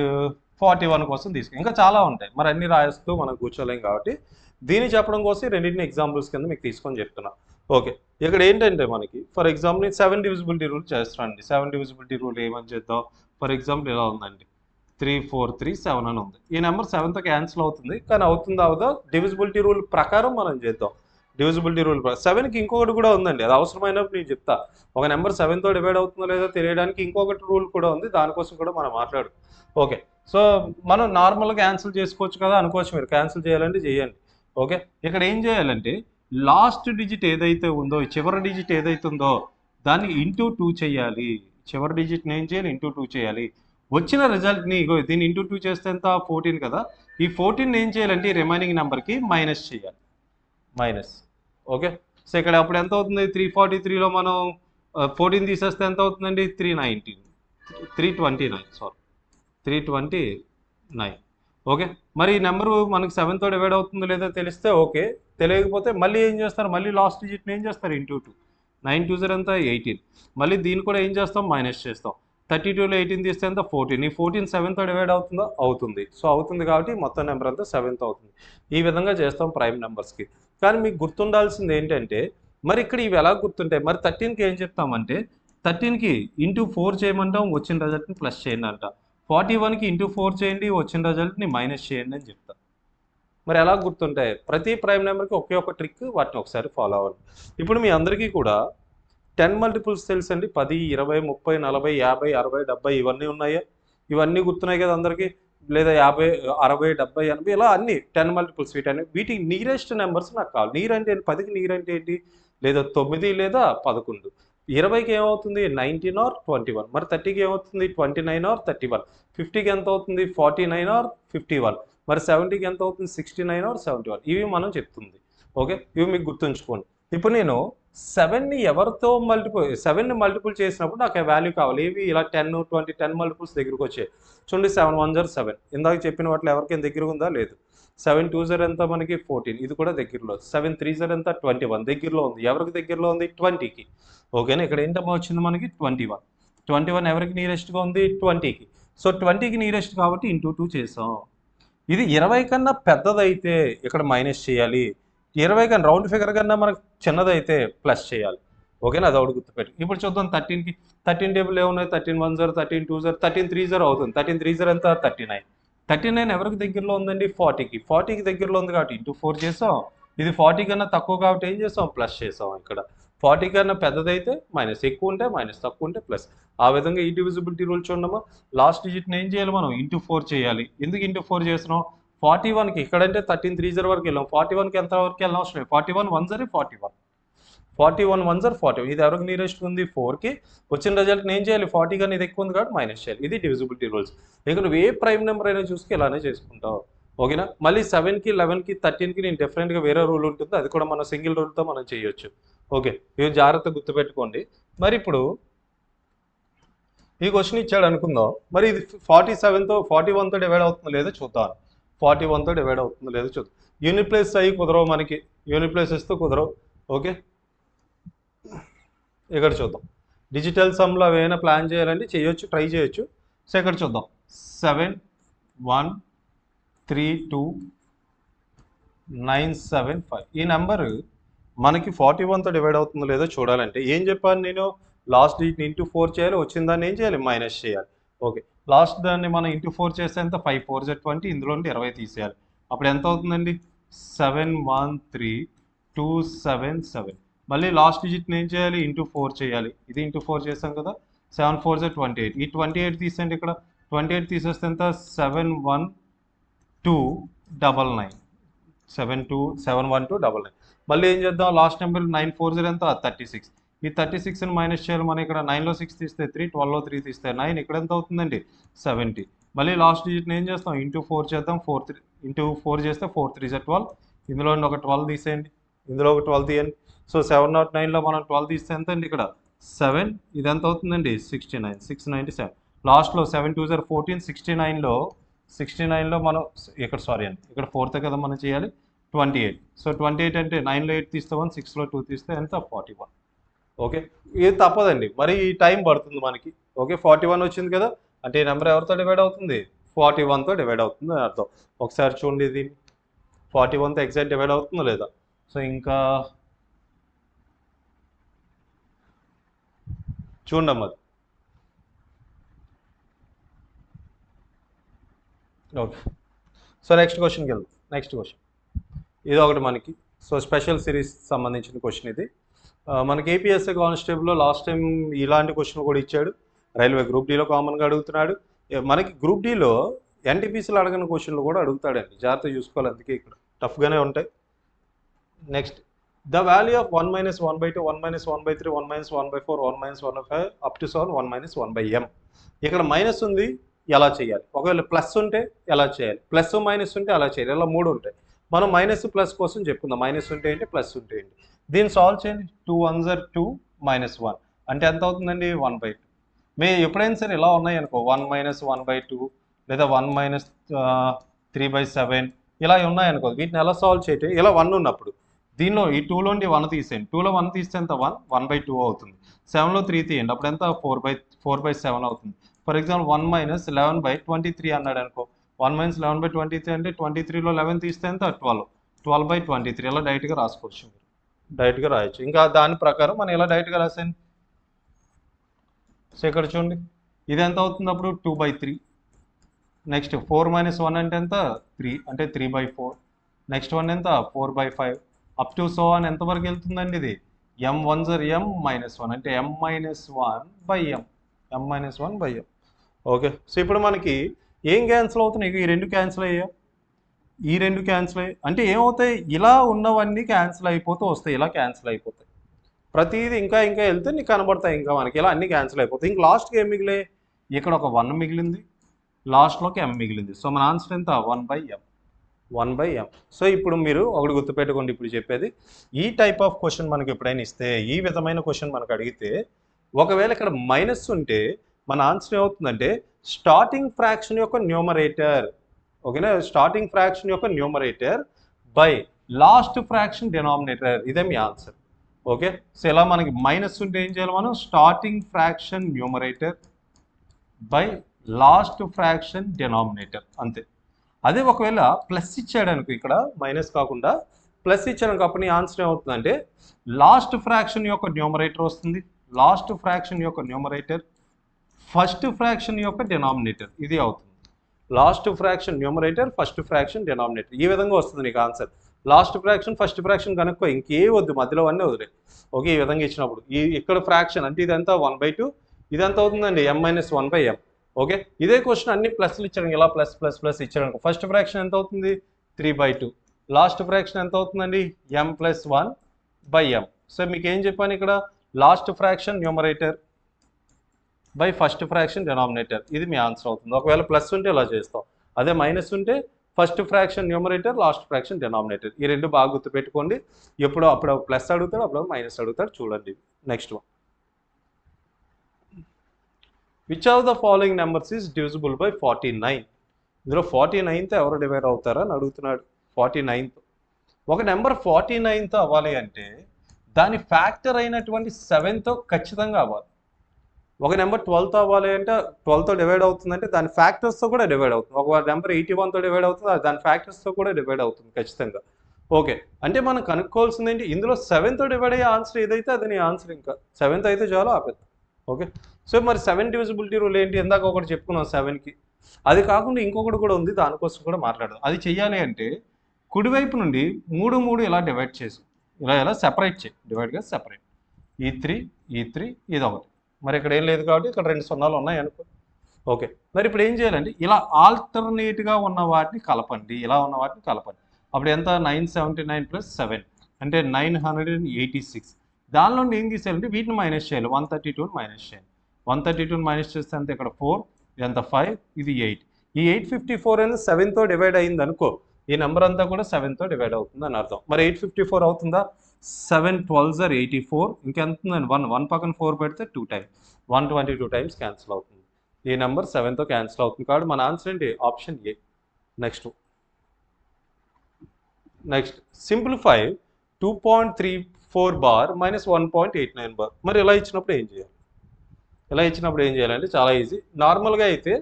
41 కోసం తీసుకు, ఇంకా చాలా ఉంటాయి, మరి అన్ని రాయిస్తూ మనం కూర్చోలేం కాబట్టి దీన్ని చెప్పడం కోసం రెండింటిని ఎగ్జాంపుల్స్ కింద మీకు తీసుకొని చెప్తున్నా. ఓకే, ఇక్కడ ఏంటంటే మనకి ఫర్ ఎగ్జాంపుల్ నేను 7 డివిజిబిలిటీ రూల్ చేస్తానండి. 7 డివిజిబిలిటీ రూల్ ఏమని చేద్దాం, ఫర్ ఎగ్జాంపుల్ ఇలా ఉందండి, 3 4 3 7 అని ఉంది. ఈ నెంబర్ 7తో క్యాన్సిల్ అవుతుంది, కానీ అవుతుందా అవదా డివిజిబిలిటీ రూల్ ప్రకారం మనం చేద్దాం. డివిజిబిలిటీ రూల్ 7కి ఇంకొకటి కూడా ఉందండి, అది అవసరమైనప్పుడు నేను చెప్తా. ఒక నెంబర్ 7తో డివైడ్ అవుతుందో లేదో తెలియడానికి ఇంకొకటి రూల్ కూడా ఉంది, దానికోసం కూడా మనం మాట్లాడు. ఓకే, సో మనం నార్మల్గా క్యాన్సిల్ చేసుకోవచ్చు కదా అనుకోవచ్చు, మీరు క్యాన్సిల్ చేయాలంటే చేయండి. ఓకే, ఇక్కడ ఏం చేయాలంటే లాస్ట్ డిజిట్ ఏదైతే ఉందో, చివరి డిజిట్ ఏదైతే ఉందో దాన్ని ఇంటూ 2 చేయాలి. చివరి డిజిట్ని ఏం చేయాలి, ఇంటూ 2 చేయాలి. వచ్చిన రిజల్ట్ని దీన్ని ఇంటూ 2 చేస్తే ఎంత, 14 కదా. ఈ 14 ఏం చేయాలంటే రిమైనింగ్ నెంబర్కి మైనస్ చేయాలి, మైనస్. ఓకే, సో ఇక్కడ అప్పుడు ఎంత అవుతుంది, 343లో మనం 14 తీసేస్తే ఎంత అవుతుందండి, 329 సారీ 329. ఓకే, మరి ఈ నెంబరు మనకి 7తో డివైడ్ అవుతుందో లేదో తెలిస్తే ఓకే, తెలియకపోతే మళ్ళీ ఏం చేస్తారు, మళ్ళీ లాస్ట్ డిజిట్ని ఏం చేస్తారు, ఇంటూ 2. 9 2 ఎంత 18, మళ్ళీ దీన్ని కూడా ఏం చేస్తాం, మైనస్ చేస్తాం. 32లో 18 తీస్తే ఎంత 14. ఈ 14 7తో డివైడ్ అవుతుందో, అవుతుంది. సో అవుతుంది కాబట్టి మొత్తం నెంబర్ అంతా 7తో అవుతుంది. ఈ విధంగా చేస్తాం ప్రైమ్ నెంబర్స్కి. కానీ మీకు గుర్తుండాల్సింది ఏంటంటే మరి ఇక్కడ ఇవి ఎలా గుర్తుంటాయి, మరి 13కి ఏం చెప్తామంటే 13కి ఇంటూ 4 చేయమంటాం, వచ్చిన రిజల్ట్ని ప్లస్ చేయండి అంట. 41కి ఇంటూ 4 చేయండి, వచ్చిన రిజల్ట్ని మైనస్ చేయండి అని చెప్తా. మరి ఎలా గుర్తుంటాయి, ప్రతి ప్రైమ్ నెంబర్కి ఒకే ఒక ట్రిక్, వాటిని ఒకసారి ఫాలో అవ్వండి. ఇప్పుడు మీ అందరికీ కూడా 10 మల్టిపుల్స్ తెలుసండి, 10 20 30 40 50 60 70 ఇవన్నీ ఉన్నాయా, ఇవన్నీ గుర్తున్నాయి కదా అందరికీ, లేదా 50 60 70 80 ఇలా అన్ని 10 మల్టిపుల్స్. వీటికి నియరెస్ట్ నెంబర్స్ నాకు కావాలి. నీర్ అంటే 10కి నీర్ అంటే ఏంటి, లేదా 9 లేదా 11. 20కి ఏమవుతుంది 19 ఆర్ 21, మరి 30కి ఏమవుతుంది 29 ఆర్ 31, 50కి ఎంత అవుతుంది 49 ఆర్ 51, మరి 70కి ఎంత అవుతుంది 69 ఆర్ 71. ఇవి మనం చెప్తుంది. ఓకే, ఇవి మీకు గుర్తుంచుకోండి. ఇప్పుడు నేను 7ని ఎవరితో సెవెన్ని మల్టిపుల్ చేసినప్పుడు నాకు వాల్యూ కావాలి, ఏవి ఇలా 10 20 10 మల్టిపుల్స్ దగ్గరకు వచ్చాయి. చూడండి 7 1 0 7, ఇందాక చెప్పిన వాటిలో ఎవరికైనా దగ్గర ఉందా, లేదు. 7 2 0 ఎంత మనకి 14, ఇది కూడా దగ్గరలో. 7 3 0 ఎంత 21, దగ్గరలో ఉంది. ఎవరికి దగ్గరలో ఉంది 20కి. ఓకేనా, ఇక్కడ ఏంటమ్మా వచ్చింది మనకి 21. 21 ఎవరికి నియరెస్ట్గా ఉంది 20కి. సో 20కి నియరెస్ట్ కాబట్టి ఇంటూ 2 చేసాం. ఇది 20 కన్నా పెద్దదైతే ఇక్కడ మైనస్ చేయాలి, 20 కన్నా రౌండ్ ఫిగర్ కన్నా మనకు చిన్నదైతే ప్లస్ చేయాలి. ఓకేనా, అది ఒకటి గుర్తుపెట్టు. ఇప్పుడు చూద్దాం 13కి. 13 టేబుల్ ఏమున్నాయి, 13 1 0, 13 2 0, 13 3 0 అవుతుంది. 13 3 0 ఎంత, 39. 39 ఎవరికి దగ్గరలో ఉందండి, 40కి. 40కి దగ్గరలో ఉంది కాబట్టి ఇంటూ 4 చేసాం. ఇది 40 కన్నా తక్కువ కాబట్టి ఏం చేసాం, ప్లస్ చేసాం. ఇక్కడ 40 కన్నా పెద్దదైతే మైనస్, ఎక్కువ ఉంటే మైనస్, తక్కువ ఉంటే ప్లస్. ఆ విధంగా ఈ డివిజిబిలిటీ రూల్ చూడమా. లాస్ట్ డిజిట్ని ఏం చేయాలి మనం, ఇంటూ 4 చేయాలి. ఎందుకు ఇంటూ 4 చేస్తున్నాం, 41కి ఇక్కడంటే 13 3 0 వరకు వెళ్ళాం, 41కి ఎంత వరకు వెళ్ళిన అవసరం లేదు. 41 1 0 41, 41 1 0 41. ఇది ఎవరికి నియరెస్ట్ ఉంది, 4కి. వచ్చిన రిజల్ట్ ఏం చేయాలి, 40 కానీ ఇది ఎక్కువ ఉంది కాబట్టి మైనస్ చేయాలి. ఇది డివిజిబిలిటీ రూల్స్. ఇక నువ్వు ఏ ప్రైమ్ నెంబర్ అయినా చూసుకు ఇలానే చేసుకుంటావు. ఓకేనా. మళ్ళీ 7కి 11కి 13కి నేను డిఫరెంట్గా వేరే రూల్ ఉంటుంది, అది కూడా మన సింగిల్ రూల్తో మనం చేయొచ్చు. ఓకే, ఇవి జాగ్రత్తగా గుర్తుపెట్టుకోండి. మరి ఇప్పుడు ఈ క్వశ్చన్ ఇచ్చాడు అనుకుందాం. మరి ఇది 47తో 41తో డివైడ్ అవుతుందో లేదో చూద్దాం. 41తో డివైడ్ అవుతుందో లేదో చూద్దాం. యూనిట్ ప్లేస్ అయ్యి కుదరవు మనకి, యూనిట్ ప్లేసెస్తో కుదరవు. ఓకే, ఇక్కడ చూద్దాం. డిజిటల్ సమ్లో అవి ఏమైనా ప్లాన్ చేయాలంటే చేయొచ్చు, ట్రై చేయొచ్చు. సో ఇక్కడ చూద్దాం. 7 1 3 2 9 7 5. ఈ నెంబర్ మనకి 41తో డివైడ్ అవుతుందో లేదో చూడాలంటే ఏం చెప్పాను నేను, లాస్ట్ డిజిట్ ఇంటూ 4 చేయాలి, వచ్చిన దాన్ని ఏం చేయాలి, మైనస్ చేయాలి. ఓకే, లాస్ట్ దాన్ని మనం ఇంటూ 4 చేస్తే ఎంత, 5 4 Z 20, ఇందులో నుండి 20 తీసేయాలి. అప్పుడు ఎంత అవుతుందండి, 7 1 3 2 7 7. మళ్ళీ లాస్ట్ డిజిట్ని ఏం చేయాలి, ఇంటూ 4 చేయాలి. ఇది ఇంటూ 4 చేసాం కదా, 7 4 Z 28. ఈ 28 తీసేయండి, ఇక్కడ 28 తీసేస్తే ఎంత, 7 1 2 9 9, 7 2 7 1 2 9 9. మళ్ళీ ఏం చేద్దాం, లాస్ట్ నెంబర్ 9 4 0 ఎంత, 36. ఈ 36ని మైనస్ చేయాలి. మనం ఇక్కడ 9లో 6 తీస్తే 3, 12లో 3 తీస్తే 9, ఇక్కడ ఎంత అవుతుందండి, 70. మళ్ళీ లాస్ట్ డిజిట్ని ఏం చేస్తాం, ఇంటూ 4 చేద్దాం. 4 ఇంటూ 4 చేస్తే 4 3 Z 12. ఇందులో ఒక 12 తీసేయండి, ఇందులో ఒక 12 తీయండి. సో 709లో మనం 12 తీస్తే ఎంత అండి, ఇక్కడ 7, ఇది ఎంత అవుతుందండి, 69, 697. లాస్ట్లో 7 2 0 14, 69లో మనం ఇక్కడ సారీ అండి, ఇక్కడ 4th కదా మనం చేయాలి, 28. సో 28 అంటే 9లో 8 తీస్తే 1, 6లో 2 తీస్తే ఎంత, 41. ఓకే, ఇది తప్పదండి, మరి ఈ టైం పడుతుంది మనకి. ఓకే, 41 వచ్చింది కదా, అంటే ఈ నెంబర్ ఎవరితో డివైడ్ అవుతుంది, 41తో డివైడ్ అవుతుంది అని అర్థం. ఒకసారి చూడండి, ఇది 41తో ఎగ్జాక్ట్ డివైడ్ అవుతుందో లేదా. సో ఇంకా చూడండి అమ్మా. ఓకే, సో నెక్స్ట్ క్వశ్చన్కి వెళ్దాం. నెక్స్ట్ క్వశ్చన్ ఇది ఒకటి మనకి, సో స్పెషల్ సిరీస్ సంబంధించిన క్వశ్చన్ ఇది. మనకి ఏపీఎస్ఏ కానిస్టేబుల్లో లాస్ట్ టైం ఇలాంటి క్వశ్చన్ కూడా ఇచ్చాడు. రైల్వే గ్రూప్ డీలో కామన్గా అడుగుతున్నాడు. మనకి గ్రూప్ డీలో ఎన్టీపీసీలో అడగని క్వశ్చన్లు కూడా అడుగుతాడండి, జాగ్రత్త చూసుకోవాలి. అందుకే ఇక్కడ టఫ్గానే ఉంటాయి. Next, the value of 1 - 1/2, 1 - 1/3, 1 - 1/4, 1 - 1/5 up to 7, 1 - 1/m. ఇక్కడ మైనస్ ఉంది, ఎలా చేయాలి. ఒకవేళ ప్లస్ ఉంటే ఎలా చేయాలి, ప్లస్ మైనస్ ఉంటే ఎలా చేయాలి. ఇలా 3 ఉంటాయి. మనం మైనస్ ప్లస్ కోసం చెప్పుకుందాం. మైనస్ ఉంటే ఏంటి, ప్లస్ ఉంటే ఏంటి. దీన్ని సాల్వ్ చేయండి. 2 1s are 2 - 1 అంటే ఎంత అవుతుందండి, 1/2. ఎప్పుడైనా సరే ఇలా ఉన్నాయి అనుకో, 1 - 1/2 లేదా 1 - 3/7 ఇలా ఉన్నాయనుకో, వీటిని ఎలా సాల్వ్ చేయటం, ఇలా 1 ఉన్నప్పుడు దీనిలో ఈ 2లోండి 1 తీసేయండి. 2లో 1 తీస్తే ఎంత, 1/2 అవుతుంది. 7లో 3 తీయండి, అప్పుడు ఎంత, 4/7 అవుతుంది. ఫర్ ఎగ్జాంపుల్ 1 - 11/23 అన్నాడు అనుకో, 1 - 11/23 అంటే 23లో 11 తీస్తే ఎంత, 12/23. ఇలా డైరెక్ట్గా రాసుకోవచ్చు, మీరు డైరెక్ట్గా రాయొచ్చు. ఇంకా దాని ప్రకారం మనం ఇలా డైరెక్ట్గా రాసాను. సో ఇక్కడ చూడండి, ఇది ఎంత అవుతుంది అప్పుడు, 2/3. నెక్స్ట్ 4 - 1 అంటే ఎంత, 3 అంటే 3/4. నెక్స్ట్ 1 ఎంత, 4/5. అప్ టు సో అని ఎంతవరకు వెళ్తుందండి ఇది, m 1s are m - 1 అంటే m - 1/m, m - 1/m. Okay, so ఇప్పుడు మనకి ఏం క్యాన్సిల్ అవుతున్నాయి, ఈ 2 క్యాన్సిల్ అయ్యా, ఈ 2 క్యాన్సిల్ అయ్యాయి. అంటే ఏమవుతాయి, ఇలా ఉన్నవన్నీ క్యాన్సిల్ అయిపోతూ వస్తాయి, ఇలా క్యాన్సిల్ అయిపోతాయి. ప్రతిదీ ఇంకా ఇంకా వెళ్తే నీకు కనబడతాయి, ఇంకా మనకి ఇలా అన్ని క్యాన్సిల్ అయిపోతాయి. ఇంక లాస్ట్కి ఏం మిగిలే, ఇక్కడ ఒక 1 మిగిలింది, లాస్ట్లోకి m మిగిలింది. సో మన ఆన్సర్ ఎంత, 1/m. సో ఇప్పుడు మీరు ఒకటి గుర్తుపెట్టుకోండి, ఇప్పుడు చెప్పేది, ఈ టైప్ ఆఫ్ క్వశ్చన్ మనకి ఎప్పుడైనా ఇస్తే, ఈ విధమైన క్వశ్చన్ మనకు అడిగితే, ఒకవేళ ఇక్కడ మైనస్ ఉంటే మన ఆన్సర్ ఏమవుతుందంటే స్టార్టింగ్ ఫ్రాక్షన్ యొక్క న్యూమరేటర్. ఓకేనా, స్టార్టింగ్ ఫ్రాక్షన్ యొక్క numerator by last fraction denominator, ఇదే మీ ఆన్సర్. ఓకే, సో ఇలా మనకి మైనస్ ఉంటే ఏం చేయాలి మనం, starting fraction numerator by last fraction denominator, అంతే. అదే ఒకవేళ ప్లస్ ఇచ్చాడు అనుకో, ఇక్కడ మైనస్ కాకుండా ప్లస్ ఇచ్చాను అప్పుడు నీ ఆన్సర్ ఏమవుతుందంటే లాస్ట్ ఫ్రాక్షన్ యొక్క న్యూమరేటర్ వస్తుంది, లాస్ట్ ఫ్రాక్షన్ యొక్క న్యూమరేటర్ ఫస్ట్ ఫ్రాక్షన్ యొక్క డినామినేటర్ ఇది అవుతుంది. Last fraction numerator first fraction denominator ఈ విధంగా వస్తుంది నీకు answer. Last fraction first fraction కనుక్కో, ఇంకే వద్దు, మధ్యలో అన్నీ వదిలే. ఓకే, ఈ విధంగా ఇచ్చినప్పుడు ఇక్కడ ఫ్రాక్షన్ అంటే ఇదంతా 1/2, ఇదంతా అవుతుందండి m-1/m. ఓకే, ఇదే క్వశ్చన్ అన్ని ప్లస్లు ఇచ్చాడు, ఇలా ప్లస్ ప్లస్ ప్లస్ ఇచ్చాడు. ఫస్ట్ ఫ్రాక్షన్ ఎంత అవుతుంది 3/2, లాస్ట్ ఫ్రాక్షన్ ఎంత అవుతుందండి m+1/m. సో మీకు ఏం చెప్పాను ఇక్కడ, last fraction numerator by first fraction denominator, ఇది మీ ఆన్సర్ అవుతుంది. ఒకవేళ ప్లస్ ఉంటే ఇలా చేస్తాం, అదే మైనస్ ఉంటే first fraction numerator last fraction denominator. ఈ రెండు బాగా గుర్తుపెట్టుకోండి. ఎప్పుడు అప్పుడు ప్లస్ అడుగుతాడు, అప్పుడు మైనస్ అడుగుతాడు. చూడండి next one, which of the following numbers is divisible by 49? ఇందులో 49తో ఎవరు డివైడ్ అవుతారా అని అడుగుతున్నాడు. 49తో ఒక నెంబర్ 49తో అవ్వాలి అంటే దాని ఫ్యాక్టర్ అయినటువంటి 7తో ఖచ్చితంగా అవ్వాలి. ఒక నెంబర్ 12తో అవ్వాలి అంటే 12తో డివైడ్ అవుతుందంటే దాని ఫ్యాక్టర్స్తో కూడా డివైడ్ అవుతుంది. ఒక నెంబర్ 81తో డివైడ్ అవుతుంది, దాని ఫ్యాక్టర్స్తో కూడా డివైడ్ అవుతుంది ఖచ్చితంగా. ఓకే, అంటే మనం కనుక్కోవాల్సింది ఏంటి, ఇందులో 7తో డివైడ్ అయ్యే ఆన్సర్ ఏదైతే అది నీ ఆన్సర్. ఇంకా 7తో అయితే చాలు ఆపేద్దాం. ఓకే, సో మరి 7 డివిజిబిలిటీ రూల్ ఏంటి, ఇందాక ఒకటి చెప్పుకున్నాం 7కి. అది కాకుండా ఇంకొకటి కూడా ఉంది, దానికోసం కూడా మాట్లాడదాం. అది చెయ్యాలి అంటే కుడివైపు నుండి 3 ఇలా డివైడ్ చేసి ఇలా సెపరేట్ చేయి, డివైడ్గా సెపరేట్. ఈ 3 ఇది ఒకటి. మరి ఇక్కడ ఏం లేదు కాబట్టి ఇక్కడ 2 సున్నాలు ఉన్నాయి అనుకో. ఓకే, మరి ఇప్పుడు ఏం చేయాలంటే ఇలా ఆల్టర్నేట్గా ఉన్న వాటిని కలపండి, ఇలా ఉన్న వాటిని కలపండి. అప్పుడు ఎంత 979 + 7 అంటే 986. దానిలో ఏం తీసేయాలంటే వీటిని మైనస్ చేయాలి, 132ని మైనస్ చేయాలి. 132ని మైనస్ చేస్తే అంతే, ఇక్కడ 4, ఇదంతా 5, ఇది 8. ఈ 854 అనేది 7తో డివైడ్ అయింది అనుకో, ఈ నెంబర్ అంతా కూడా 7తో డివైడ్ అవుతుంది అని అర్థం. మరి 854 అవుతుందా? 7 12s are 84. ఇంకెంత ఉందండి 1 పక్కన 4 పెడితే 2 times 122 times క్యాన్సిల్ అవుతుంది. ఈ నెంబర్ 7తో క్యాన్సిల్ అవుతుంది కాబట్టి మన ఆన్సర్ ఏంటి, option A. Next simplify 2.34 bar minus 1.89 bar. మరి ఇలా ఇచ్చినప్పుడు ఏం చేయాలి, అంటే చాలా ఈజీ. నార్మల్గా అయితే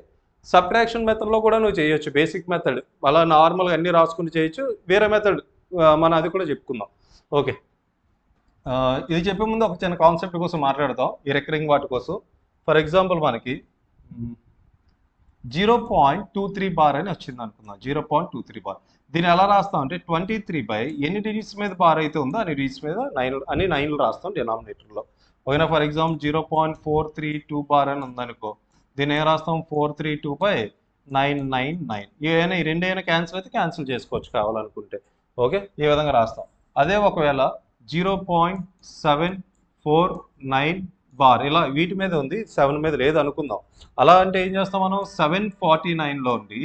సబ్ట్రాక్షన్ మెథడ్లో కూడా నువ్వు చేయొచ్చు, బేసిక్ మెథడ్ అలా నార్మల్గా అన్నీ రాసుకుంటూ చేయొచ్చు. వేరే మెథడ్ మనం అది కూడా చెప్పుకుందాం. ఓకే, ఇది చెప్పే ముందు ఒక చిన్న కాన్సెప్ట్ కోసం మాట్లాడతాం, ఈ రికరింగ్ వాటి కోసం. ఫర్ ఎగ్జాంపుల్ మనకి 0.23 బార్ అని వచ్చింది అనుకుందాం. 0.23 బార్ దీన్ని ఎలా రాస్తాం అంటే 23 ఎన్ని డిజిట్స్ మీద బార్ అయితే ఉందో అన్ని డిజిట్స్ మీద 9 రాస్తాం డినామినేటర్లో. ఓకేనా, ఫర్ ఎగ్జాంపుల్ 0.432 బార్ అని ఉందనుకో, దీన్ని ఏం రాస్తాం 432/999. ఏమైనా ఈ రెండైనా క్యాన్సిల్ అయితే క్యాన్సిల్ చేసుకోవచ్చు కావాలనుకుంటే. ఓకే, ఈ విధంగా రాస్తాం. అదే ఒకవేళ 0.749 బార్ ఇలా వీటి మీద ఉంది, 7 మీద లేదు అనుకుందాం. అలా అంటే ఏం చేస్తాం మనం, 749లో ఉండి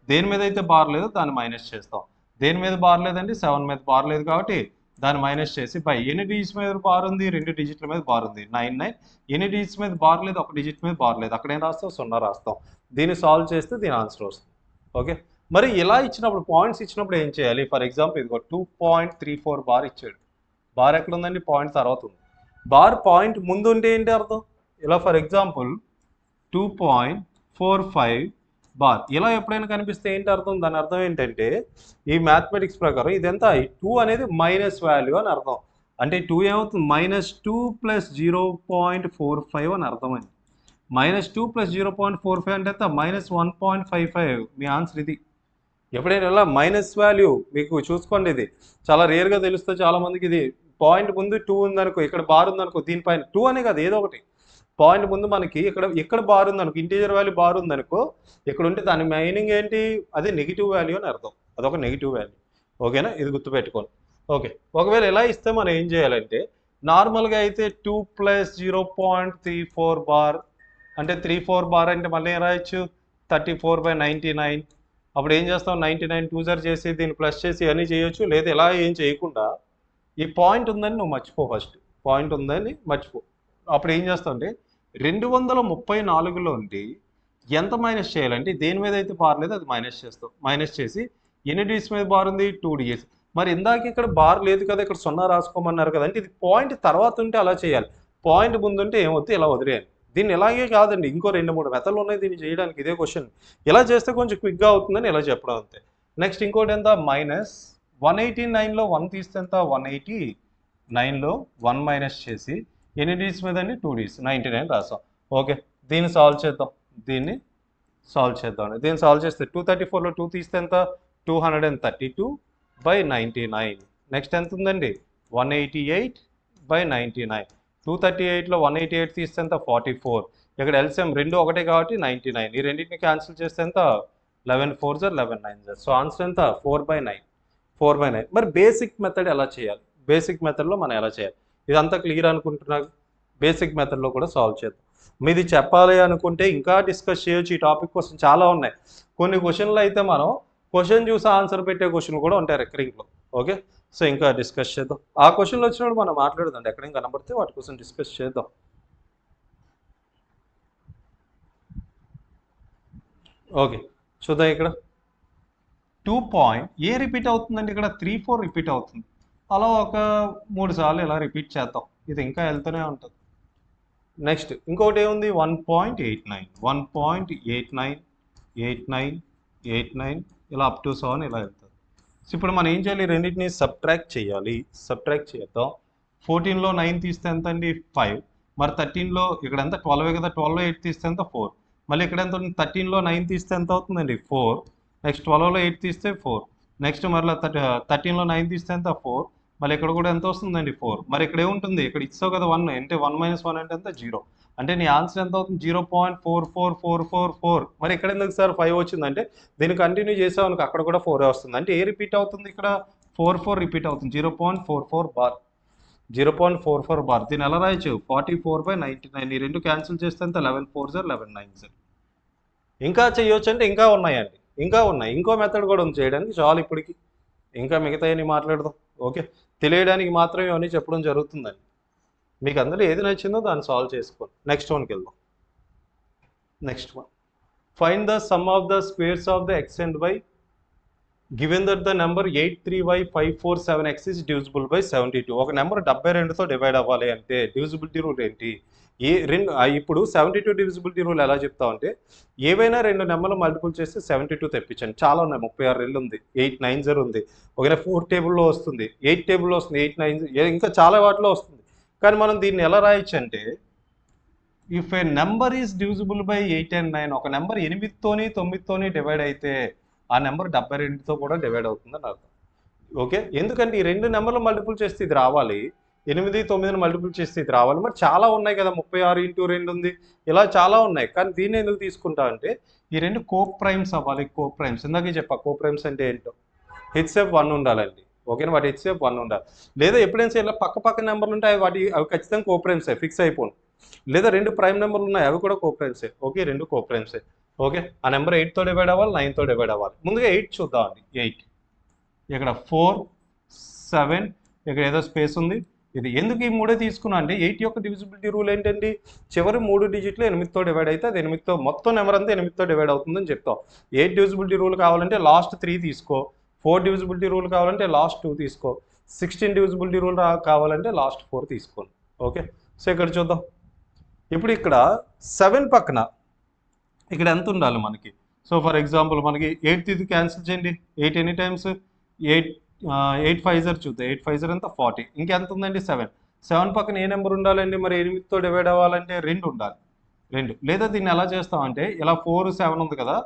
దేని మీద అయితే బార్ లేదో దాన్ని మైనస్ చేస్తాం. దేని మీద బార్ లేదండి, 7 మీద బార్ లేదు కాబట్టి దాన్ని మైనస్ చేసి బై ఎన్ని డిజిట్స్ మీద బార్ ఉంది, 2 డిజిట్ల మీద బార్ ఉంది 99. ఎన్ని డిజిట్స్ మీద బార్ లేదు, 1 డిజిట్ మీద బార్ లేదు, అక్కడ ఏం రాస్తాం 0 రాస్తాం. దీన్ని సాల్వ్ చేస్తే దీని ఆన్సర్ వస్తుంది. ఓకే, మరి ఇలా ఇచ్చినప్పుడు పాయింట్స్ ఇచ్చినప్పుడు ఏం చేయాలి, ఫర్ ఎగ్జాంపుల్ ఇదిగో 2.34 బార్ ఇచ్చాడు. బార్ ఎక్కడ ఉందండి, పాయింట్ తర్వాత ఉంది. బార్ పాయింట్ ముందు ఉంటే ఏంటి అర్థం, ఇలా ఫర్ ఎగ్జాంపుల్ 2.45 బార్ ఇలా ఎప్పుడైనా కనిపిస్తే ఏంటి అర్థం, దాని అర్థం ఏంటంటే ఈ మ్యాథమెటిక్స్ ప్రకారం ఇదంతా 2 అనేది మైనస్ వాల్యూ అని అర్థం. అంటే 2 ఏమవుతుంది, -2 + 0.45 అని అర్థం అండి. -2 + 0.45 అంటే ఎంత, -1.55. మీ ఆన్సర్ ఇది. ఎప్పుడైనా ఇలా మైనస్ వాల్యూ మీకు చూసుకోండి, ఇది చాలా రేర్గా తెలుస్తుంది చాలా మందికి. ఇది పాయింట్ ముందు 2 ఉందనుకో, ఇక్కడ బార్ ఉందనుకో, దీనిపైన 2 అనే కాదు ఏదో ఒకటి పాయింట్ ముందు మనకి ఇక్కడ బార్ ఉందనుకో, ఇంటీజర్ వాల్యూ బార్ ఉందనుకో, ఇక్కడ ఉంటే దాని మీనింగ్ ఏంటి, అది నెగిటివ్ వాల్యూ అని అర్థం, అదొక నెగిటివ్ వాల్యూ. ఓకేనా, ఇది గుర్తుపెట్టుకోండి. ఓకే, ఒకవేళ ఎలా ఇస్తే మనం ఏం చేయాలంటే నార్మల్గా అయితే 2 + 0.34 బార్ అంటే 34 బార్ అంటే మళ్ళీ ఏం రాయొచ్చు 34/99. అప్పుడు ఏం చేస్తాం 99 2 చేసి దీన్ని ప్లస్ చేసి అన్నీ చేయొచ్చు. లేదా ఇలా ఏం చేయకుండా ఈ పాయింట్ ఉందని నువ్వు మర్చిపో, ఫస్ట్ పాయింట్ ఉందని మర్చిపో. అప్పుడు ఏం చేస్తావు అంటే 234లో ఉండి ఎంత మైనస్ చేయాలంటే దేని మీద అయితే బార్ లేదు అది మైనస్ చేస్తావు. మైనస్ చేసి ఎన్ని డిజిట్స్ మీద బార్ ఉంది 2 డిజిట్స్. మరి ఇందాక ఇక్కడ బార్ లేదు కదా, ఇక్కడ 0 రాసుకోమన్నారు కదా, అంటే ఇది పాయింట్ తర్వాత ఉంటే అలా చేయాలి, పాయింట్ ముందు ఉంటే ఏమవుతుంది ఇలా వదిలేయాలి. దీన్ని ఇలాగే కాదండి, ఇంకో 2-3 మెథడ్లు ఉన్నాయి దీన్ని చేయడానికి. ఇదే క్వశ్చన్ ఇలా చేస్తే కొంచెం క్విక్గా అవుతుందని ఇలా చెప్పడం అంతే. నెక్స్ట్ ఇంకోటి ఎంత 189లో 1 తీస్తే ఎంత 189లో 1 మైనస్ చేసి ఎన్ని డీస్ మీద అండి 2 డీస్ 99 రాసాం. ఓకే, దీన్ని సాల్వ్ చేద్దాం. దీన్ని సాల్వ్ చేస్తే 234లో 2 తీస్తే ఎంత 232/99. నెక్స్ట్ ఎంత ఉందండి 188/99. 238లో 188 తీస్తే ఎంత 44. ఇక్కడ ఎల్సిఎం రెండు ఒకటే కాబట్టి 99. ఈ రెండింటిని క్యాన్సిల్ చేస్తే ఎంత 11 4 11 9. సో ఆన్సర్ ఎంత 4/9. మరి బేసిక్ మెథడ్ ఎలా చేయాలి? బేసిక్ మెథడ్లో మనం ఎలా చేయాలి? ఇదంతా క్లియర్ అనుకుంటున్నా. బేసిక్ మెథడ్లో కూడా సాల్వ్ చేద్దాం. మీది చెప్పాలి అనుకుంటే ఇంకా డిస్కస్ చేయొచ్చు. ఈ టాపిక్ కోసం చాలా ఉన్నాయి. కొన్ని క్వశ్చన్లు అయితే మనం క్వశ్చన్ చూసి ఆన్సర్ పెట్టే క్వశ్చన్లు కూడా ఉంటాయి రికరింగ్లో. ఓకే, సో ఇంకా డిస్కస్ చేద్దాం. ఆ క్వశ్చన్లు వచ్చినప్పుడు మనం మాట్లాడదాం. ఎక్కడేం కనబడితే వాటి కోసం డిస్కస్ చేద్దాం. ఓకే, చూద్దాం. ఇక్కడ 2 ఏ రిపీట్ అవుతుందండి? ఇక్కడ 3 4 రిపీట్ అవుతుంది. అలా ఒక 3 సార్లు ఇలా రిపీట్ చేద్దాం. ఇది ఇంకా వెళ్తూనే ఉంటుంది. నెక్స్ట్ ఇంకోటి ఏముంది 1.89 ఇలా అప్ టు 7 ఇలా వెళ్తుంది. సో ఇప్పుడు మనం ఏం చేయాలి? రెండింటిని సబ్ట్రాక్ట్ చేయాలి. సబ్ట్రాక్ట్ చేద్దాం. 14లో 9 తీస్తే ఎంత అండి 5. మరి 13లో ఇక్కడ ఎంత 12 కదా, 12లో 8 తీస్తే ఎంత 4. మళ్ళీ ఇక్కడ ఎంత 13లో 9 తీస్తే ఎంత అవుతుందండి 4. నెక్స్ట్ 12లో 8 తీస్తే 4. నెక్స్ట్ మరలా 13లో 9 తీస్తే ఎంత 4. మళ్ళీ ఇక్కడ కూడా ఎంత వస్తుందండి 4. మరి ఇక్కడ ఏముంటుంది? ఇక్కడ ఇచ్చావు కదా 1 అంటే 1 - 1 అంటే ఎంత 0. అంటే నీ ఆన్సర్ ఎంత అవుతుంది 0.44444. మరి ఇక్కడ ఎందుకు సార్ 5 వచ్చిందంటే దీన్ని కంటిన్యూ చేసావు అక్కడ కూడా 4 వస్తుంది. అంటే ఏ రిపీట్ అవుతుంది? ఇక్కడ 44 రిపీట్ అవుతుంది. 0.44 బార్. 0.44 బార్. దీన్ని ఎలా రాయొచ్చు 44/99. ఈ రెండు క్యాన్సిల్ చేస్తే ఎంత 11 4 11 9. ఇంకా చేయొచ్చు అంటే ఇంకా ఉన్నాయండి. ఇంకా ఉన్నాయి. ఇంకో మెథడ్ కూడా ఉంది చేయడానికి. చాలు ఇప్పటికి. ఇంకా మిగతాయని మాట్లాడదాం. ఓకే, తెలియడానికి మాత్రం ఇవన్నీ చెప్పడం జరుగుతుందండి. మీకు అందులో ఏది నచ్చిందో దాన్ని సాల్వ్ చేసుకోండి. నెక్స్ట్ వన్కి వెళ్దాం. Next one, find the sum of the squares of the X and Y given that the number 83y547x is divisible by 72. ఒక నెంబర్ 72తో డివైడ్ అవ్వాలి అంటే డివిజిబిలిటీ రూల్ ఏంటి? ఇప్పుడు 72 డివిజిబిలిటీ రూల్ ఎలా చెప్తామంటే ఏవైనా రెండు నెంబర్లు మల్టిపుల్ చేస్తే 72 తెప్పించండి. చాలా ఉన్నాయి. 36 ఉంది, 890 ఉంది, ఒక 4 టేబుల్లో వస్తుంది, 8 టేబుల్లో వస్తుంది, 890 ఇంకా చాలా వాటిలో వస్తుంది. కానీ మనం దీన్ని ఎలా రాయొచ్చు అంటే if A number is divisible by 8 and 9, ఒక నెంబర్ 8తోని 9తోని డివైడ్ అయితే ఆ నెంబర్ 72తో కూడా డివైడ్ అవుతుందని అర్థం. ఓకే, ఎందుకంటే ఈ రెండు నెంబర్లు మల్టిపుల్ చేస్తే ఇది రావాలి, 8 9ని మల్టిపుల్ చేస్తే ఇది రావాలి. మరి చాలా ఉన్నాయి కదా, 36 × 2 ఉంది, ఇలా చాలా ఉన్నాయి. కానీ దీన్ని ఎందుకు తీసుకుంటా అంటే ఈ రెండు కో ప్రైమ్స్ అవ్వాలి. కో ప్రైమ్స్ ఇందాకే చెప్పా. కో ప్రైమ్స్ అంటే ఏంటో హెచ్ఎఫ్ 1 ఉండాలండి. ఓకేనా, వాటి హెచ్ఎఫ్ 1 ఉండాలి. లేదా ఎప్పుడైనా ఇలా పక్క నెంబర్లు ఉంటాయి, అవి ఖచ్చితంగా కో ప్రైమ్సే, ఫిక్స్ అయిపోను. లేదా రెండు ప్రైమ్ నెంబర్లు ఉన్నాయి, అవి కూడా కో ప్రైమ్సే. ఓకే, రెండు కో ప్రైమ్సే. ఓకే, ఆ నెంబర్ 8తో డివైడ్ అవ్వాలి, 9తో డివైడ్ అవ్వాలి. ముందుగా 8 చూద్దామండి. 8 ఇక్కడ 4 7 ఇక్కడ ఏదో స్పేస్ ఉంది. ఇది ఎందుకు ఈ మూడే తీసుకున్నా అంటే 8 యొక్క డివిజిబిలిటీ రూల్ ఏంటండి? చివరి 3 డిజిట్లు 8తో డివైడ్ అయితే అది 8తో మొత్తం నెంబర్ అంతా 8తో డివైడ్ అవుతుందని చెప్తాం. 8 డివిజిబిలిటీ రూల్ కావాలంటే లాస్ట్ 3 తీసుకో, 4 డివిజిబిలిటీ రూల్ కావాలంటే లాస్ట్ 2 తీసుకో, 16 డివిజిబిలిటీ రూల్ కావాలంటే లాస్ట్ 4 తీసుకోండి. ఓకే, సో ఇక్కడ చూద్దాం. ఇప్పుడు ఇక్కడ 7 పక్కన ఇక్కడ ఎంత ఉండాలి మనకి? సో ఫర్ ఎగ్జాంపుల్ మనకి 8 ఇది క్యాన్సిల్ చేయండి. 8 ఎనీ టైమ్స్ 8 5 చూద్దాం. 8 5 ఎంత 40. ఇంకెంత ఉందండి 7 పక్కన ఏ నెంబర్ ఉండాలండి? మరి 8తో డివైడ్ అవ్వాలంటే 2 ఉండాలి. 2 లేదా దీన్ని ఎలా చేస్తామంటే ఇలా 4 7 ఉంది కదా,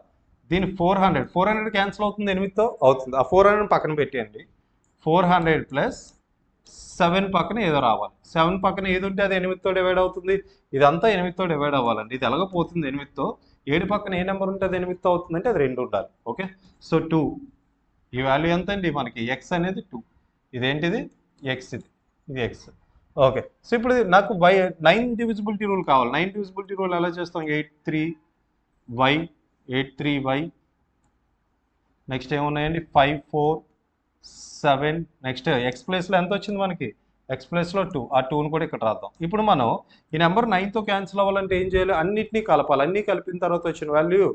దీన్ని 400 క్యాన్సిల్ అవుతుంది 8తో అవుతుంది. ఆ 400 పక్కన పెట్టేయండి. 400 + 7 పక్కన ఏదో రావాలి. 7 పక్కన ఏది ఉంటే అది 8తో డివైడ్ అవుతుంది. ఇదంతా 8తో డివైడ్ అవ్వాలండి. ఇది ఎలాగపోతుంది 8తో. 7 పక్కన ఏ నెంబర్ ఉంటే అది 8తో అవుతుందంటే అది 2 ఉండాలి. ఓకే, సో 2 ఈ వాల్యూ ఎంత అండి మనకి? ఎక్స్ అనేది 2. ఇదేంటిది? ఎక్స్. ఇది ఎక్స్. ఓకే, సో ఇప్పుడు నాకు 9 డివిజిబిలిటీ రూల్ కావాలి. 9 డివిజిబిలిటీ రూల్ ఎలా చేస్తాం? 83y నెక్స్ట్ ఏమున్నాయండి 5 4 7 నెక్స్ట్ ఎక్స్ ప్లేస్లో ఎంత వచ్చింది మనకి? ఎక్స్ ప్లేస్లో 2. ఆ 2ని కూడా ఇక్కడ రాద్దాం. ఇప్పుడు మనం ఈ నెంబర్ 9తో క్యాన్సిల్ అవ్వాలంటే ఏం చేయాలి? అన్నింటినీ కలపాలి. అన్నీ కలిపిన తర్వాత వచ్చిన వాల్యూ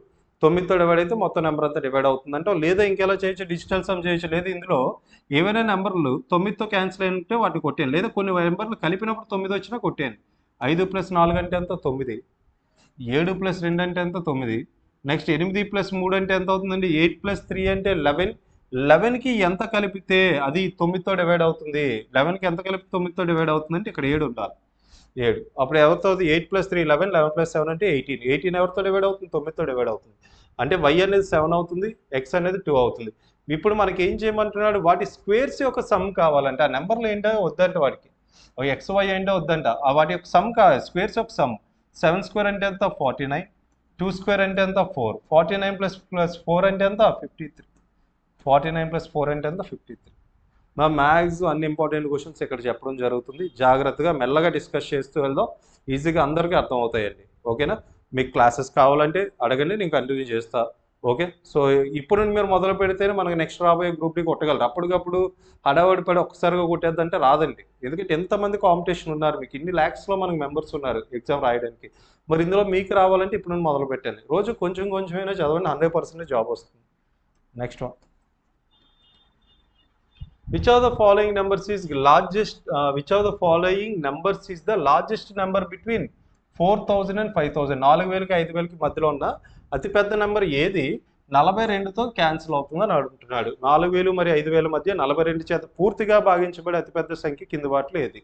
9తో డివైడ్ అయితే మొత్తం నెంబర్ అంతా డివైడ్ అవుతుందంటే, లేదా ఇంకెలా చేయొచ్చు? డిజిటల్ సమ్ చేయొచ్చు. లేదా ఇందులో ఏవైనా నెంబర్లు 9తో క్యాన్సిల్ అయి ఉంటే వాటిని కొట్టేయండి. లేదా కొన్ని నెంబర్లు కలిపినప్పుడు 9 వచ్చినా కొట్టేయండి. 5 + 4 అంటే ఎంత? 9. 7 + 2 అంటే ఎంత? 9. నెక్స్ట్ 8 + 3 అంటే ఎంత అవుతుందండి? 8 + 3 అంటే 11. 11కి ఎంత కలిపితే అది 9తో డివైడ్ అవుతుంది? 11కి ఎంత కలిపి 9తో డివైడ్ అవుతుందంటే ఇక్కడ 7 ఉండాలి. 7 అప్పుడు ఎవరితో 8 + 3 11, 11 + 7 అంటే 18. 18 ఎవరితో డివైడ్ అవుతుంది? 9తో డివైడ్ అవుతుంది. అంటే y అనేది 7 అవుతుంది, x అనేది 2 అవుతుంది. ఇప్పుడు మనకి ఏం చేయమంటున్నాడు? వాటి స్క్వేర్స్ యొక్క సమ్ కావాలంటే ఆ నెంబర్లు ఏంటో వద్దంట వాడికి. ఎక్స్ వై ఏంటో వద్దంట. వాటి యొక్క సమ్ కావాలి, స్క్వేర్స్ యొక్క సమ్. 7 స్క్వేర్ అంటే ఎంత? 49. 2 స్క్వేర్ అంటే ఎంత? 4. 49 + 4 అంటే ఎంత? 53. 49 + 4 అంటే ఎంత? 53. మా మ్యాథ్స్ అన్ని ఇంపార్టెంట్ క్వశ్చన్స్ ఇక్కడ చెప్పడం జరుగుతుంది. జాగ్రత్తగా మెల్లగా డిస్కస్ చేస్తూ వెళ్దాం. ఈజీగా అందరికీ అర్థం అవుతాయండి. ఓకేనా? మీకు క్లాసెస్ కావాలంటే అడగండి, నేను కంటిన్యూ చేస్తా. ఓకే, సో ఇప్పుడు మీరు మొదలు పెడితేనే మనకి నెక్స్ట్ రాబోయే గ్రూప్ని కొట్టగలరు. అప్పటికప్పుడు హడావడి పడి ఒక్కసారిగా కొట్టేద్దంటే రాదండి. ఎందుకంటే ఎంతమంది కాంపిటీషన్ ఉన్నారు, మీకు ఇన్ని ల్యాక్స్లో మనకి మెంబర్స్ ఉన్నారు ఎగ్జామ్ రాయడానికి. మరి ఇందులో మీకు రావాలంటే ఇప్పుడు నేను మొదలు పెట్టాను. రోజు కొంచెం కొంచెమైనా చదవండి, 100% జాబ్ వస్తుంది. Next one. Which of the following numbers is largest? Which of the following numbers is the largest number between 4,000 and 5,000? 4,000కి 5,000కి మధ్యలో ఉన్న అతిపెద్ద నెంబర్ ఏది 42తో క్యాన్సిల్ అవుతుందని అడుగుతున్నాడు. 4,000 మరియు 5,000 మధ్య 42 చేత పూర్తిగా భాగించబడే అతిపెద్ద సంఖ్య కింది వాటిలో ఏది?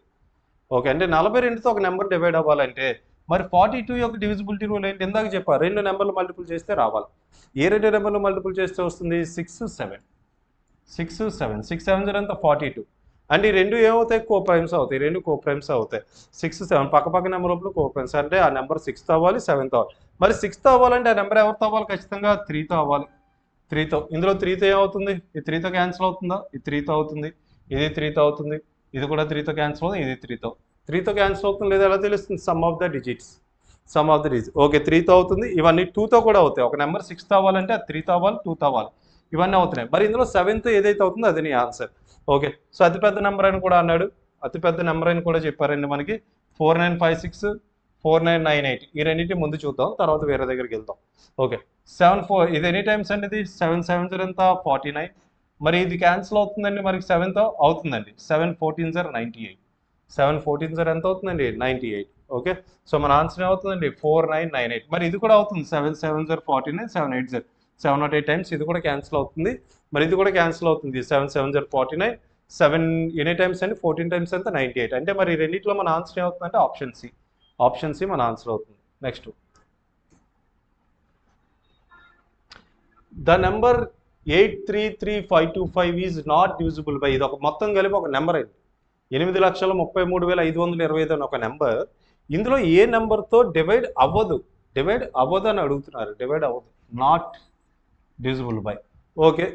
ఓకే, అంటే 42తో ఒక నెంబర్ డివైడ్ అవ్వాలంటే మరి 42 యొక్క డివిజిబిలిటీ రూల్ ఏంటి? ఇందాక చెప్పా, 2 నెంబర్లు మల్టిపుల్ చేస్తే రావాలి. ఏ 2 నెంబర్లు మల్టిపుల్ చేస్తే వస్తుంది? 6, 7. 6, 7. 6, 7 ఎంత? 42. అంటే ఈ రెండు ఏమవుతాయి? కో-ప్రైమ్స్ అవుతాయి. రెండు కో-ప్రైమ్స్ అవుతాయి. 6, 7 పక్క నెంబర్లో కో-ప్రైమ్స్. అంటే ఆ నెంబర్ 6తో అవ్వాలి, 7తో అవ్వాలి. మరి 6తో అవ్వాలంటే ఆ నెంబర్ ఎవరితో అవ్వాలి? ఖచ్చితంగా 3తో అవ్వాలి. 3తో. ఇందులో 3తో ఏమవుతుంది? ఈ 3తో క్యాన్సిల్ అవుతుందా? ఇది 3తో అవుతుంది, ఇది 3తో అవుతుంది, ఇది కూడా 3తో క్యాన్సిల్ అవుతుంది, ఇది 3తో క్యాన్సిల్ అవుతుంది. లేదా ఎలా తెలుస్తుంది? Sum of the digits. Okay, 3తో అవుతుంది. ఇవన్నీ 2తో కూడా అవుతాయి. ఒక నెంబర్ 6తో అవ్వాలంటే అది 3తో అవ్వాలి, 2తో అవ్వాలి. ఇవన్నీ అవుతున్నాయి. మరి ఇందులో 7తో ఏదైతే అవుతుందో అది నీ ఆన్సర్. ఓకే, సో అతిపెద్ద నెంబర్ అని కూడా అన్నాడు, అతిపెద్ద నెంబర్ అని కూడా చెప్పారండి మనకి. 4956, 4998. ఈ రెండింటి ముందు చూద్దాం, తర్వాత వేరే దగ్గరికి వెళ్దాం. ఓకే, 74 ఇది ఎనీ టైమ్స్ అండి. ఇది 7, 7 ఎంత? 49. మరి ఇది క్యాన్సిల్ అవుతుందండి మనకి 7తో అవుతుందండి. 7, 14 98. 7, 14 ఎంత అవుతుందండి? 98. ఓకే, సో మన ఆన్సర్ ఏమవుతుందండి? 4998. మరి ఇది కూడా అవుతుంది. 7, 7 49, 7, 8 708 టైమ్స్ ఇది కూడా క్యాన్సిల్ అవుతుంది. మరి ఇది కూడా క్యాన్సిల్ అవుతుంది. 7, 7 49. 7 ఎనీ టైమ్స్ అండి? 14 టైమ్స్ ఎంత? 98. అంటే మరి రెండింటిలో మన ఆన్సర్ ఏమవుతుందంటే ఆప్షన్ సి. ఆప్షన్ సి మన ఆన్సర్ అవుతుంది. Next, the number 833525 is not divisible by. ఇది ఒక మొత్తం కలిపి ఒక నెంబర్ అయింది. 8,33,525 అని ఒక నెంబర్. ఇందులో ఏ నెంబర్తో డివైడ్ అవ్వదు అని అడుగుతున్నారు. డివైడ్ అవ్వదు, నాట్ డివిజిబుల్ బై. ఓకే,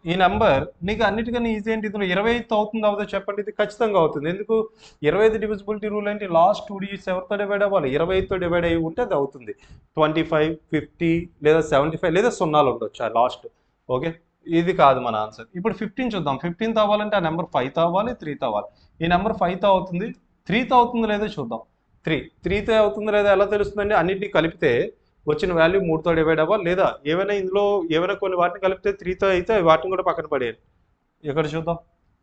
ఈ నెంబర్ నీకు అన్నిటికన్నా ఈజీ ఏంటి? ఇందులో 25తో అవుతుంది అవ్వదో చెప్పండి. ఇది ఖచ్చితంగా అవుతుంది. ఎందుకు? 25 డివిజిబిలిటీ రూల్ ఏంటి? లాస్ట్ 2 డిజిట్స్ ఎవరితో డివైడ్ అవ్వాలి? 25తో డివైడ్ అయ్యి ఉంటే అది అవుతుంది. 25, 50 లేదా 75 లేదా సున్నాలు ఉండొచ్చు ఆ లాస్ట్. ఓకే, ఇది కాదు మన ఆన్సర్. ఇప్పుడు 15 చూద్దాం. 15తో అవ్వాలంటే ఆ నెంబర్ 5తో అవ్వాలి, 3తో అవ్వాలి. ఈ నెంబర్ 5తో అవుతుంది, 3తో అవుతుందో లేదో చూద్దాం. 3తో అవుతుందో లేదో ఎలా తెలుస్తుందండి? అన్నింటినీ కలిపితే వచ్చిన వాల్యూ 3తో డివైడ్ అవ్వాలి. లేదా ఏమైనా కొన్ని వాటిని కలిపితే 3తో అయితే వాటిని కూడా పక్కన పడేయాలి. ఇక్కడ చూద్దాం.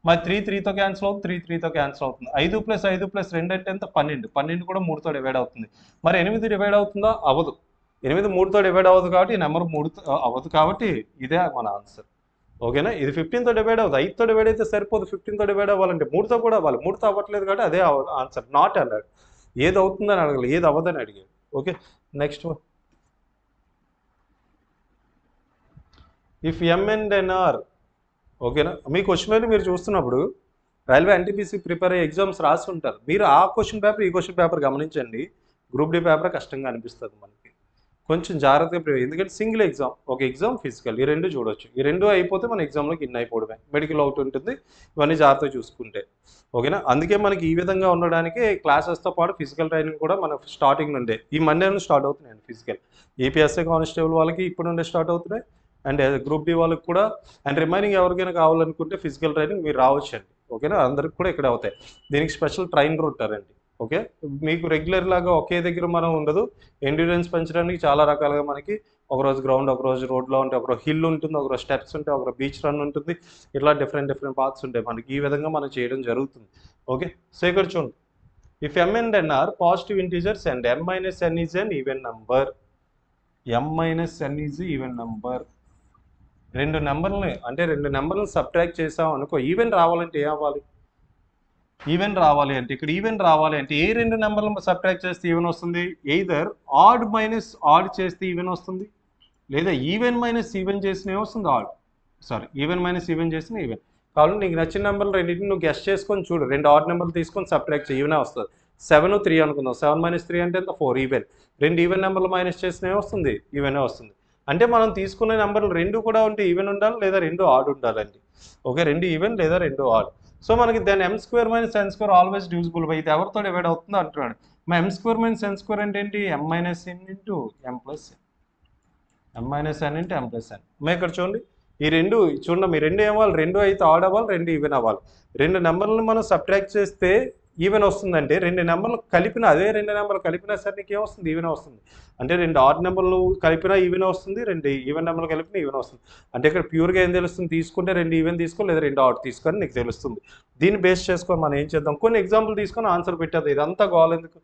మరి 3తో క్యాన్సిల్ అవుతుంది, 3తో క్యాన్సిల్ అవుతుంది. 5 + 5 + 2 అంటే ఎంత? 12. 12 కూడా 3తో డివైడ్ అవుతుంది. మరి 8 డివైడ్ అవుతుందా? అవ్వదు. 8 3తో డివైడ్ అవ్వదు కాబట్టి ఈ నెంబర్ 3తో అవ్వదు కాబట్టి ఇదే మన ఆన్సర్. ఓకేనా? ఇది 15తో డివైడ్ అవ్వదు. 5తో డివైడ్ అయితే సరిపోదు. 15తో డివైడ్ అవ్వాలంటే 3తో కూడా అవ్వాలి. 3తో అవ్వట్లేదు కాబట్టి అదే ఆన్సర్. నాట్ అన్నాడు. ఏది అవుతుందని అడగలేదు, ఏది అవ్వదని అడిగాడు. Okay, next one. If M and N are. ఓకేనా? మీ క్వశ్చన్ పేపర్ మీరు చూస్తున్నప్పుడు రైల్వే ఎన్టీపీసీ ప్రిపేర్ అయ్యే ఎగ్జామ్స్ రాసి ఉంటారు. మీరు ఆ క్వశ్చన్ పేపర్, ఈ క్వశ్చన్ పేపర్ గమనించండి. గ్రూప్ డి పేపర్ కష్టంగా అనిపిస్తుంది మనకి. కొంచెం జాగ్రత్తగా, ఎందుకంటే సింగిల్ ఎగ్జామ్, ఒక ఎగ్జామ్ ఫిజికల్, ఈ రెండు చూడొచ్చు. ఈ రెండు అయిపోతే మన ఎగ్జామ్లోకి ఇన్ అయిపోవడమే. మెడికల్ ఒకటి ఉంటుంది, ఇవన్నీ జాగ్రత్తగా చూసుకుంటే. ఓకేనా? అందుకే మనకి ఈ విధంగా ఉండడానికి క్లాసెస్తో పాటు ఫిజికల్ ట్రైనింగ్ కూడా మనకు స్టార్టింగ్ నుండే ఈ మండే నుండి స్టార్ట్ అవుతున్నాయండి. ఫిజికల్ ఏపీఎస్ఐ కానిస్టేబుల్ వాళ్ళకి ఇప్పుడు నుండే స్టార్ట్ అవుతున్నాయి. అండ్ గ్రూప్ డి వాళ్ళకి కూడా. అండ్ రిమైనింగ్ ఎవరికైనా కావాలనుకుంటే ఫిజికల్ ట్రైనింగ్ మీరు రావచ్చండి. ఓకేనా? అందరికి కూడా ఇక్కడ అవుతాయి. దీనికి స్పెషల్ ట్రైనర్ ఉంటారండి. ఓకే, మీకు రెగ్యులర్ లాగా ఒకే దగ్గర మనం ఉండదు. ఎండ్యూరెన్స్ పెంచడానికి చాలా రకాలుగా మనకి ఒకరోజు గ్రౌండ్, ఒకరోజు రోడ్లో ఉంటే, ఒకరోజు హిల్ ఉంటుంది, ఒకరోజు స్టెప్స్ ఉంటాయి, ఒకరోజు బీచ్ రన్ ఉంటుంది. ఇట్లా డిఫరెంట్ పాత్స్ ఉంటాయి మనకి. ఈ విధంగా మనం చేయడం జరుగుతుంది. ఓకే, సో ఇక్కడ చూడండి. If m and n are positive integers and m minus n is an even number, m minus n is an even number, రెండు నెంబర్లను సబ్ట్రాక్ట్ చేసాం అనుకో, ఈవెన్ రావాలంటే ఏం అవ్వాలి? ఈవెన్ రావాలి అంటే ఇక్కడ ఈవెన్ రావాలి అంటే ఏ రెండు నెంబర్లను సబ్ట్రాక్ట్ చేస్తే ఈవెన్ వస్తుంది? ఎయిదర్ ఆడ్ మైనస్ ఆడ్ చేస్తే ఈవెన్ వస్తుంది, లేదా ఈవెన్ మైనస్ ఈవెన్ చేసిన ఏమొస్తుంది? Odd. Sorry, even minus even చేసిన ఈవెన్. కాబట్టి నీకు నచ్చిన నెంబర్లు రెండింటిని నువ్వు గెస్ట్ చేసుకొని చూడు, రెండు ఆడ్ నెంబర్లు తీసుకొని సబ్ట్రాక్ట్ చేయి, ఈవెనే వస్తుంది. 7 3 అనుకుందాం, 7 - 3 అంటే ఎంత? 4 ఈవెన్. రెండు ఈవెన్ నెంబర్లు మైనస్ చేసిన ఏమొస్తుంది? ఈవెనే వస్తుంది. అంటే మనం తీసుకునే నెంబర్లు రెండు కూడా ఉంటే ఈవెన్ ఉండాలి, లేదా రెండు ఆడ్ ఉండాలండి. ఓకే, రెండు ఈవెన్ లేదా రెండు ఆడ్. సో మనకి దాని m² - n² always divisible by, ఇది ఎవరితో డివైడ్ అవుతుందో అంటున్నాడు. మా m² - n² అంటే ఏంటి? m - n into m plus n, m - n into m plus n. మేము ఇక్కడ చూడండి, ఈ రెండు చూడండి, మీ రెండు ఏమవ్వాలి? రెండు అయితే ఆడ్ అవ్వాలి, రెండు ఈవెన్ అవ్వాలి. రెండు నెంబర్లను మనం సబ్ట్రాక్ట్ చేస్తే ఈవెన్ వస్తుందంటే రెండు నెంబర్లు కలిపిన, అదే రెండు నెంబర్లు కలిపినా సరే నీకు ఏమొస్తుంది? ఈవెన్ వస్తుంది. అంటే రెండు ఆడ్ నెంబర్లు కలిపినా ఈవెన్ వస్తుంది, రెండు ఈవెన్ నెంబర్లు కలిపినా ఈవెన్ వస్తుంది. అంటే ఇక్కడ ప్యూర్గా ఏం తెలుస్తుంది? తీసుకుంటే రెండు ఈవెన్ తీసుకో, లేదా రెండు ఆడ్ తీసుకొని నీకు తెలుస్తుంది. దీన్ని బేస్ చేసుకొని మనం ఏం చేద్దాం? కొన్ని ఎగ్జాంపుల్ తీసుకొని ఆన్సర్ పెట్టేది. ఇదంతా గోల్ ఎందుకు?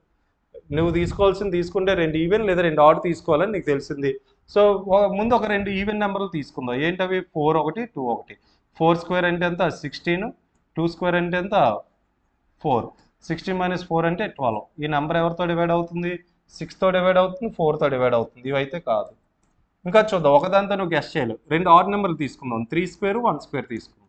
నువ్వు తీసుకోవాల్సింది తీసుకుంటే రెండు ఈవెన్ లేదా రెండు ఆడ్ తీసుకోవాలని నీకు తెలిసింది. సో ముందు ఒక రెండు ఈవెన్ నెంబర్లు తీసుకుందాం. ఏంటవి? 4 1 2 1. 4² అంటే ఎంత? 16. 2² అంటే ఎంత? 4. 16 - 4 అంటే 12. ఈ నెంబర్ ఎవరితో డివైడ్ అవుతుంది? 6తో డివైడ్ అవుతుంది, 4తో డివైడ్ అవుతుంది. ఇవైతే కాదు. ఇంకా చూద్దాం, ఒకదాంతో నువ్వు గెస్ట్ చేయలేవు. రెండు ఆడ్ నెంబర్లు తీసుకుందాం. 3² 1² తీసుకుందాం.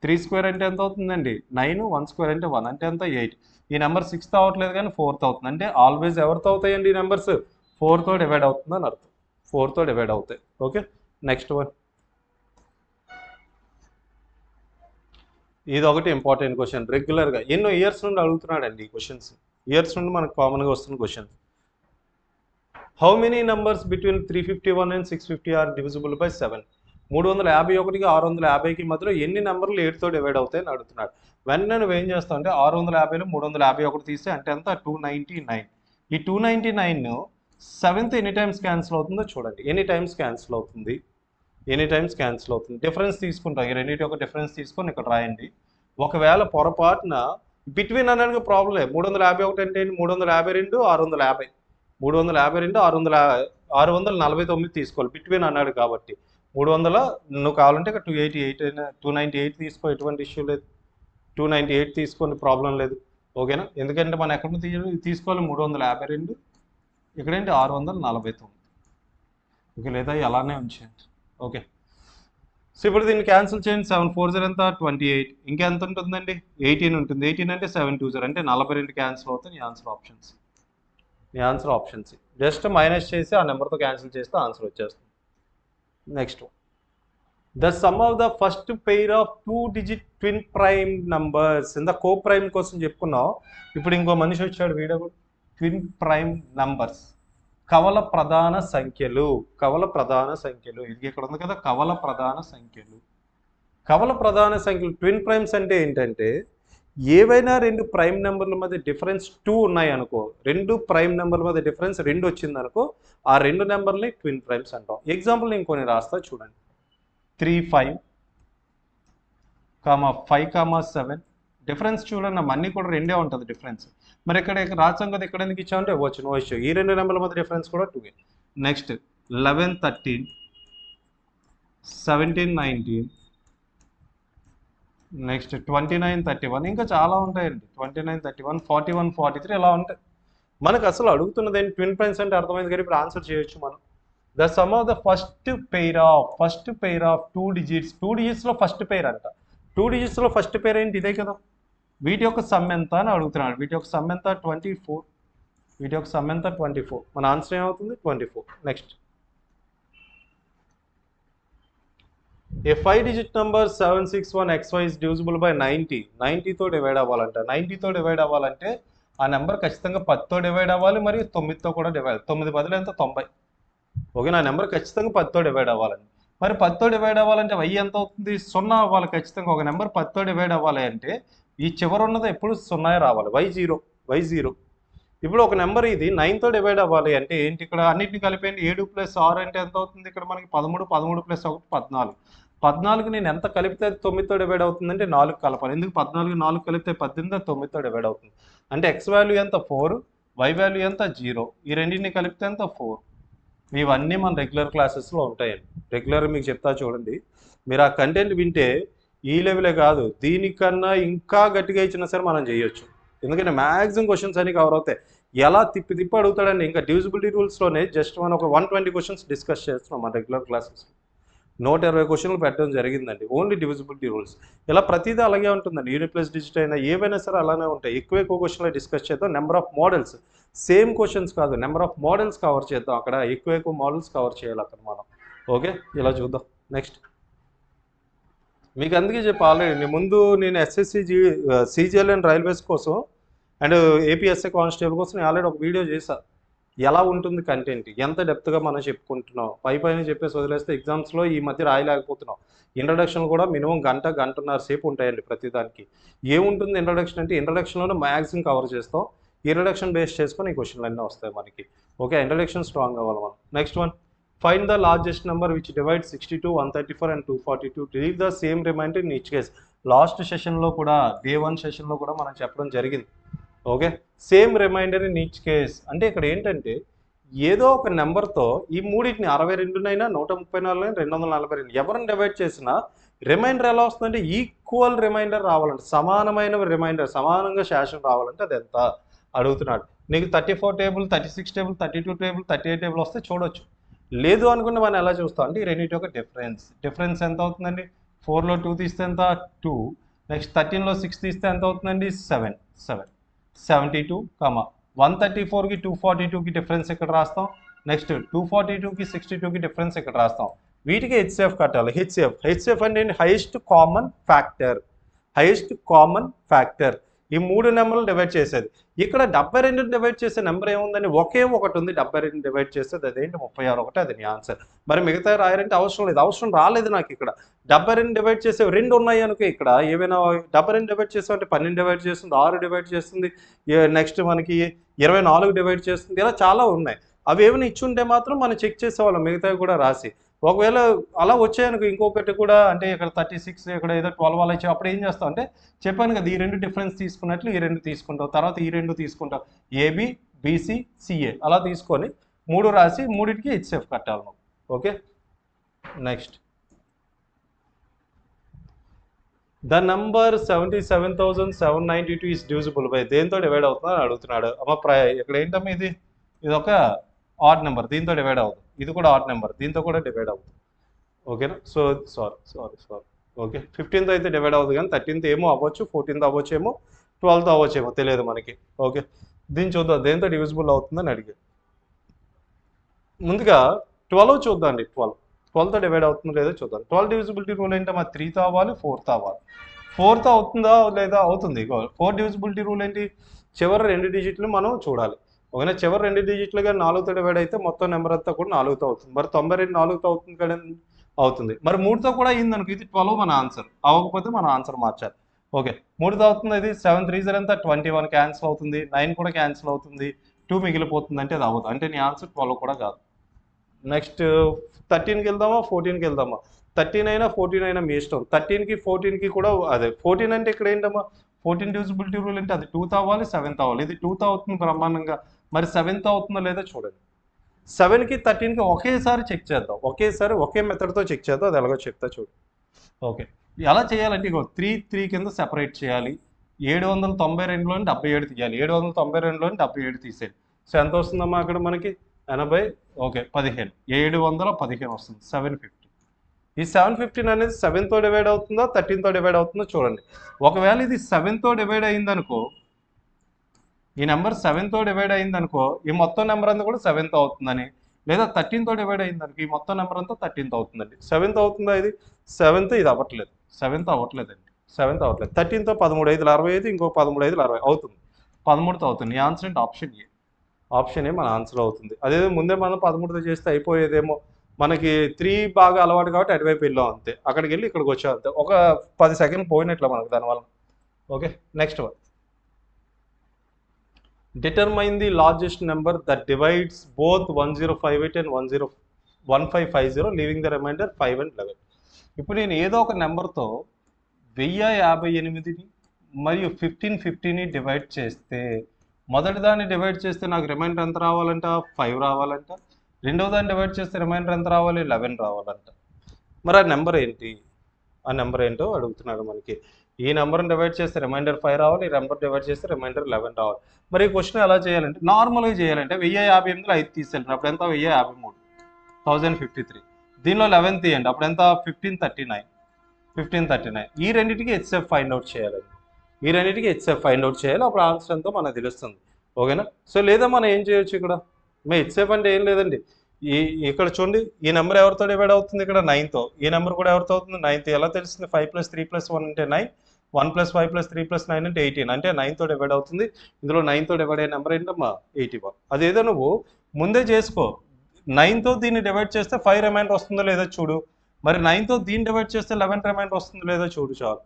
3² అంటే ఎంత అవుతుందండి? 9. 1² అంటే 1 అంటే ఎంత? 8. ఈ నెంబర్ 6తో అవ్వట్లేదు కానీ 4తో అవుతుంది. అంటే ఆల్వేస్ ఎవరితో అవుతాయండి ఈ నెంబర్స్? 4తో డివైడ్ అవుతుంది అని అర్థం. 4తో డివైడ్ అవుతాయి. Okay, next one. ఇది ఒకటి ఇంపార్టెంట్ క్వశ్చన్, రెగ్యులర్గా ఎన్నో ఇయర్స్ నుండి అడుగుతున్నాడండి ఈ క్వశ్చన్స్. ఇయర్స్ నుండి మనకు కామన్గా వస్తున్న question. How many numbers between 351 and 650 are divisible by 7? 351కి 650కి మధ్యలో ఎన్ని నెంబర్లు 8తో డివైడ్ అవుతాయని అడుగుతున్నాడు. వెంటనే నువ్వు ఏం చేస్తావు అంటే 650లో 351 తీస్తే అంటే ఎంత? 299. ఈ 299 7th ఎన్ని టైమ్స్ క్యాన్సిల్ అవుతుందో చూడండి. ఎన్ని టైమ్స్ క్యాన్సిల్ అవుతుంది? డిఫరెన్స్ తీసుకుంటాం. ఈ రెండింటి యొక్క డిఫరెన్స్ తీసుకొని ఇక్కడ రాయండి. ఒకవేళ పొరపాటున బిట్వీన్ అనేది ప్రాబ్లం లేదు. 351 అంటే 352 650. 352 649 తీసుకోవాలి. బిట్వీన్ అన్నాడు కాబట్టి 300 నువ్వు కావాలంటే ఇక్కడ 288 అయినా 298 తీసుకో, ఎటువంటి ఇష్యూ లేదు. 298 తీసుకొని ప్రాబ్లం లేదు. ఓకేనా? ఎందుకంటే మనం ఎక్కడ తీసుకోవాలి? 352, ఇక్కడేంటి 649. ఓకే, లేదా అలానే ఉంచేయండి. ఓకే, సో ఇప్పుడు దీన్ని క్యాన్సిల్ చేయండి. 7 4 ఎంత? 28. ఇంకా ఎంత ఉంటుందండి? 18 ఉంటుంది. 18 అంటే 7 2 అంటే 42 క్యాన్సిల్ అవుతాయి. నీ answer option C. Just minus చేసి ఆ నెంబర్తో క్యాన్సిల్ చేస్తే ఆన్సర్ వచ్చేస్తుంది. Next, the sum of the first pair of 2-digit twin prime numbers. ఇంత కో ప్రైమ్ కోసం చెప్పుకున్నావు. ఇప్పుడు ఇంకో మనిషి వచ్చాడు, వీడియో ట్విన్ ప్రైమ్ నంబర్స్, కవల ప్రధాన సంఖ్యలు. ఇది ఇక్కడ ఉంది కదా, కవల ప్రధాన సంఖ్యలు. ట్విన్ ప్రైమ్స్ అంటే ఏంటంటే ఏవైనా రెండు ప్రైమ్ నెంబర్ల మధ్య డిఫరెన్స్ 2 ఉన్నాయి అనుకో, రెండు ప్రైమ్ నెంబర్ల మధ్య డిఫరెన్స్ 2 వచ్చింది అనుకో, ఆ రెండు నెంబర్ని ట్విన్ ప్రైమ్స్ అంటాం. ఎగ్జాంపుల్ నేను కొన్ని రాస్తా చూడండి. 3 5, 5 7. డిఫరెన్స్ చూడండి, అన్నీ కూడా రెండే ఉంటుంది డిఫరెన్స్. మరి ఇక్కడ రాసాం కదా, ఇక్కడ ఎందుకు ఇచ్చామంటే వచ్చి ఈ రెండు నెంబర్ల మధ్య డిఫరెన్స్ కూడా 2. Next 11 13, 17 19, next 29 31. ఇంకా చాలా ఉంటాయండి. 29 31, 41 43 ఇలా ఉంటాయి. మనకు అసలు అడుగుతున్నది ఏంటి? ట్విన్ ప్రైమ్స్ అంటే అర్థమైంది కానీ ఇప్పుడు ఆన్సర్ చేయొచ్చు మనం. The sum of the first pair of 2 digits. 2 digitsలో ఫస్ట్ పెయిర్ అంట. 2 digitsలో ఫస్ట్ పెయిర్ ఏంటి? ఇదే కదా. వీటి యొక్క సమ్ ఎంత అని అడుగుతున్నాడు. వీటి యొక్క సమ్ ఎంత? 24. మన ఆన్సర్ ఏమవుతుంది? 24. Next, a 5-digit number 761XY is divisible by 90. 90తో డివైడ్ అవ్వాలంట. 90తో డివైడ్ అవ్వాలంటే ఆ నెంబర్ ఖచ్చితంగా 10తో డివైడ్ అవ్వాలి, మరియు 9తో కూడా డివైడ్. 9 బదులు ఎంత? 90. ఓకే, నా నెంబర్ ఖచ్చితంగా 10తో డివైడ్ అవ్వాలండి. మరి 10తో డివైడ్ అవ్వాలంటే y ఎంత అవుతుంది? 0 అవ్వాలి ఖచ్చితంగా. ఒక నెంబర్ 10తో డివైడ్ అవ్వాలి అంటే ఈ చివరి ఉన్నది ఎప్పుడు 0 రావాలి. y 0. ఇప్పుడు ఒక నెంబర్ ఇది 9తో డివైడ్ అవ్వాలి అంటే ఏంటి? ఇక్కడ అన్నింటిని కలిపేయండి. 7 + 6 అంటే ఎంత అవుతుంది? ఇక్కడ మనకి 13, 13 + 1 14. 14 నేను ఎంత కలిపితే 9తో డివైడ్ అవుతుందంటే 4 కలపాలి. ఎందుకు? 14 4 కలిపితే 18, 9తో డివైడ్ అవుతుంది. అంటే x వాల్యూ ఎంత? 4, y వాల్యూ ఎంత? 0. ఈ రెండింటిని కలిపితే ఎంత? 4. ఇవన్నీ మన రెగ్యులర్ క్లాసెస్లో ఉంటాయండి. రెగ్యులర్ మీకు చెప్తా చూడండి, మీరు ఆ కంటెంట్ వింటే ఈ లెవెలే కాదు, దీనికన్నా ఇంకా గట్టిగా ఇచ్చినా సరే మనం చేయొచ్చు. ఎందుకంటే మ్యాక్సిమం క్వశ్చన్స్ అన్ని కవర్ అవుతాయి. ఎలా తిప్పి తిప్పి అడుగుతాడండి. ఇంకా డివిజిబిలిటీ రూల్స్లోనే జస్ట్ మనం ఒక 120 క్వశ్చన్స్ డిస్కస్ చేస్తున్నాం మన రెగ్యులర్ క్లాసెస్. 120 క్వశ్చన్లు పెట్టడం జరిగిందండి ఓన్లీ డివిజిబిలిటీ రూల్స్. ఇలా ప్రతిదీ అలాగే ఉంటుందండి. యూనిట్ ప్లస్ డిజిట్ అయినా ఏవైనా సరే అలానే ఉంటాయి. ఎక్కువ క్వశ్చన్లు డిస్కస్ చేద్దాం. Number of models, same questions కాదు, నెంబర్ ఆఫ్ మోడల్స్ కవర్ చేద్దాం. అక్కడ ఎక్కువ మోడల్స్ కవర్ చేయాలి అక్కడ మనం. ఓకే, ఇలా చూద్దాం. నెక్స్ట్ మీకు అందుకే చెప్పి ఆల్రెడీ ముందు నేను ఎస్ఎస్సి సిజిఎల్ అండ్ రైల్వేస్ కోసం అండ్ ఏపీఎస్ఏ కానిస్టేబుల్ కోసం నేను ఆల్రెడీ ఒక వీడియో చేశాను. ఎలా ఉంటుంది కంటెంట్, ఎంత డెప్త్గా మనం చెప్పుకుంటున్నాం. పైన చెప్పేసి వదిలేస్తే ఎగ్జామ్స్లో ఈ మధ్య రాయలేకపోతున్నాం. ఇంట్రడక్షన్ కూడా మినిమం గంటన్నర సేపు ఉంటాయండి ప్రతిదానికి. ఏముంటుంది ఇంట్రడక్షన్ అంటే, ఇంట్రడక్షన్లోనే మ్యాక్సిమం కవర్ చేస్తాం. ఇంట్రడక్షన్ బేస్ చేసుకొని ఈ క్వశ్చన్లు అన్నీ వస్తాయి మనకి. ఓకే, ఇంట్రడక్షన్ స్ట్రాంగ్ అవ్వాలి మనం. Next one, find the largest number which divide 62, 134 and 242 to leave the same reminder in each case. Last సెషన్లో కూడా, Day 1 సెషన్లో కూడా మనం చెప్పడం జరిగింది. Okay, same reminder in each case అంటే ఇక్కడ ఏంటంటే ఏదో ఒక నెంబర్తో ఈ మూడింటిని 62నైనా 134 242 ఎవరిని డివైడ్ చేసినా రిమైండర్ ఎలా వస్తుందంటే ఈక్వల్ రిమైండర్ రావాలంటే, సమానమైన రిమైండర్, సమానంగా శాసనం రావాలంటే అది ఎంత అడుగుతున్నాడు. నీకు 34 టేబుల్, 36 టేబుల్, 32 టేబుల్, 38 టేబుల్ వస్తే చూడొచ్చు. లేదు అనుకుంటే మనం ఎలా చూస్తాం అంటే ఈ రెండింటి యొక్క డిఫరెన్స్ ఎంత అవుతుందండి. 4లో 2 తీస్తే ఎంత 2, నెక్స్ట్ 13లో 6 తీస్తే ఎంత అవుతుందండి 7. 72, 134కి 242కి డిఫరెన్స్ ఇక్కడ రాస్తాం. నెక్స్ట్ 242కి 62కి డిఫరెన్స్ ఇక్కడ రాస్తాం. వీటికి హెచ్సిఎఫ్ కట్టాలి. హెచ్సిఎఫ్ అంటే హైయెస్ట్ కామన్ ఫ్యాక్టర్. ఈ 3 నెంబర్లు డివైడ్ చేసేది. ఇక్కడ 72 డివైడ్ చేసే నెంబర్ ఏముందని ఒకే ఒకటి ఉంది. 72 డివైడ్ చేసేది అదేంటి 36 ఒకటి, అది నీ ఆన్సర్. మరి మిగతా రాయాలంటే అవసరం లేదు, అవసరం రాలేదు నాకు. ఇక్కడ 72 డివైడ్ చేసే 2 ఉన్నాయి అనుకో. ఇక్కడ ఏమైనా 72 డివైడ్ చేసామంటే 12 డివైడ్ చేస్తుంది, 6 డివైడ్ చేస్తుంది, నెక్స్ట్ మనకి 24 డివైడ్ చేస్తుంది. ఇలా చాలా ఉన్నాయి. అవి ఏమైనా ఇచ్చుంటే మాత్రం మనం చెక్ చేసేవాళ్ళం, మిగతావి కూడా రాసి. ఒకవేళ అలా వచ్చాయనుకో ఇంకొకటి కూడా, అంటే ఇక్కడ 36 ఇక్కడ ఏదో 12 అలా ఇచ్చావు, అప్పుడు ఏం చేస్తావు అంటే చెప్పాను కదా, ఈ 2 డిఫరెన్స్ తీసుకున్నట్లు ఈ 2 తీసుకుంటావు, తర్వాత ఈ 2 తీసుకుంటావు, ఏబి, బీసీ, సిఏ అలా తీసుకొని 3 రాసి 3టికి హెచ్సిఎఫ్ కట్టాలి నువ్వు. Okay, next the number 77,792 is divisible by, దేంతో డివైడ్ అవుతుందని అడుగుతున్నాడు. అమ్మ ఇక్కడ ఏంటమ్మా ఇది ఒక ఆడ్ నెంబర్, దీంతో డివైడ్ అవుతుంది. ఇది కూడా ఆడ్ నెంబర్, దీంతో కూడా డివైడ్ అవుతుంది. ఓకేనా, సో సారీ ఓకే, 15తో అయితే డివైడ్ అవుతుంది కానీ 13తో ఏమో అవ్వచ్చు, 14తో అవ్వచ్చు ఏమో, 12తో అవ్వచ్చు ఏమో, తెలియదు మనకి. ఓకే, దీన్ని చూద్దాం దేంతో డివిజిబుల్ అవుతుందని అడిగాడు. ముందుగా 12 చూద్దాం అండి. 12తో డివైడ్ అవుతుందో లేదో చూద్దాం. 12 డివిజిబిలిటీ రూల్ ఏంటి, మా 3తో అవ్వాలి, 4తో అవ్వాలి. 4తో అవుతుందా లేదా, అవుతుంది. 4 డివిజిబిలిటీ రూల్ ఏంటి, చివరి 2 డిజిట్లు మనం చూడాలి. ఒకవేళ చివరి 2 డిజిట్లుగా 4తో డివైడ్ అయితే మొత్తం నెంబర్ అంతా కూడా 4తో అవుతుంది. మరి 92 4తో అవుతుంది కదా, అవుతుంది. మరి 3తో కూడా అయింది అనుకో, ఇది 12 మన ఆన్సర్. అవ్వకపోతే మన ఆన్సర్ మార్చాలి. ఓకే, 3తో అవుతుంది. ఇది 7 3 0 అంతా 21 క్యాన్సిల్ అవుతుంది, 9 కూడా క్యాన్సిల్ అవుతుంది, 2 మిగిలిపోతుంది, అంటే అది అవ్వదు. అంటే నీ ఆన్సర్ 12 కూడా కాదు. నెక్స్ట్ 13కి వెళ్దామా, 14కి వెళ్దామా. 13 అయినా 14 అయినా మీ ఇష్టం. 13కి 14కి కూడా అదే. 14 అంటే ఇక్కడ ఏంటమ్మా, 14 డివిజిబిలిటీ రూల్ అంటే అది 2తో అవ్వాలి, 7తో అవ్వాలి. ఇది 2తో అవుతుంది బ్రహ్మాండంగా. మరి 7తో అవుతుందో లేదో చూడండి. 7కి 13కి ఒకేసారి చెక్ చేద్దాం, ఒకే మెథడ్తో చెక్ చేద్దాం. అది ఎలాగో చెప్తా చూడు. ఓకే, ఎలా చేయాలంటే ఇగో 3 కింద సెపరేట్ చేయాలి. 792లోని 77 తీయాలి, 792లోని 77 తీసేయాలి. సో ఎంత వస్తుందమ్మా అక్కడ మనకి 80, ఓకే 15, 715 వస్తుంది. 750. ఈ 715 అనేది 7తో డివైడ్ అవుతుందో 13తో డివైడ్ అవుతుందో చూడండి. ఒకవేళ ఇది 7తో డివైడ్ అయిందనుకో, ఈ నెంబర్ 7తో డివైడ్ అయిందనుకో, ఈ మొత్తం నెంబర్ అంతా కూడా 7తో అవుతుందని. లేదా 13తో డివైడ్ అయిందనుకో, ఈ మొత్తం నెంబర్ అంతా 13తో అవుతుందండి. 7తో అవుతుందా ఇది, 7తో ఇది అవ్వట్లేదు, 7తో అవ్వట్లేదండి, 7తో అవ్వట్లేదు. 13తో 13 5 65, ఇంకో 13 5 60 అవుతుంది, 13తో అవుతుంది. ఈ ఆన్సర్ అంటే ఆప్షన్ ఏ మన ఆన్సర్ అవుతుంది. అదేదో ముందే మనం 13తో చేస్తే అయిపోయేదేమో. మనకి 3 బాగా అలవాటు కాబట్టి అటువైపు వెళ్ళాం అంతే, అక్కడికి వెళ్ళి ఇక్కడికి వచ్చాం అంతే. ఒక 10 సెకండ్లు పోయినట్లు మనకు దానివల్ల. Okay, next one, determine the largest number that divides both 1058 and 1550 leaving the remainder 5 and 11. ఇప్పుడు నేను ఏదో ఒక నెంబర్తో 1058 మరియు 1550ని డివైడ్ చేస్తే, మొదటి దాన్ని డివైడ్ చేస్తే నాకు రిమైండర్ ఎంత రావాలంట, 5 రావాలంట. రెండో దాన్ని డివైడ్ చేస్తే రిమైండర్ ఎంత రావాలి? 11 రావాలంట. మరి ఆ నెంబర్ ఏంటి? ఆ నెంబర్ ఏంటో అడుగుతున్నాడు మనకి. ఈ నెంబర్ని డివైడ్ చేస్తే రిమైండర్ 5 రావాలి, ఈ నెంబర్ డివైడ్ చేస్తే రిమైండర్ 11 రావాలి. మరి ఈ క్వశ్చన్ ఎలా చేయాలంటే నార్మల్గా చేయాలంటే 1058లో 5 తీసేయాలి. అప్పుడు ఎంత? 1053, 1053. దీనిలో 11 తీయండి, అప్పుడు ఎంత? 1539. ఈ రెండింటికి హెచ్ఎఫ్ ఫైండ్ అవుట్ చేయాలండి. ఈ రెండింటికి హెచ్ఎఫ్ ఫైండ్ అవుట్ చేయాలి, అప్పుడు ఆన్సర్ ఎంతో మనకు తెలుస్తుంది. ఓకేనా? సో లేదా మనం ఏం చేయొచ్చు ఇక్కడ? హెచ్ఎఫ్ అంటే ఏం లేదండి, ఇక్కడ చూడండి, ఈ నెంబర్ ఎవరితో డివైడ్ అవుతుంది? ఇక్కడ 9తో. ఈ నెంబర్ కూడా ఎవరితో అవుతుంది? 9తో. ఎలా తెలుస్తుంది? 5 + 3 + 1 అంటే 9, 1 + 5 + 3 + 9 అంటే 18. అంటే 9తో డివైడ్ అవుతుంది. ఇందులో 9తో డివైడ్ అయ్యే నెంబర్ ఏంటమ్మా? 81. అదేదో నువ్వు ముందే చేసుకో. 9తో దీన్ని డివైడ్ చేస్తే 5 రిమైండర్ వస్తుందో లేదో చూడు. మరి 9తో దీన్ని డివైడ్ చేస్తే 11 రిమైండర్ వస్తుందో లేదో చూడు చాలు.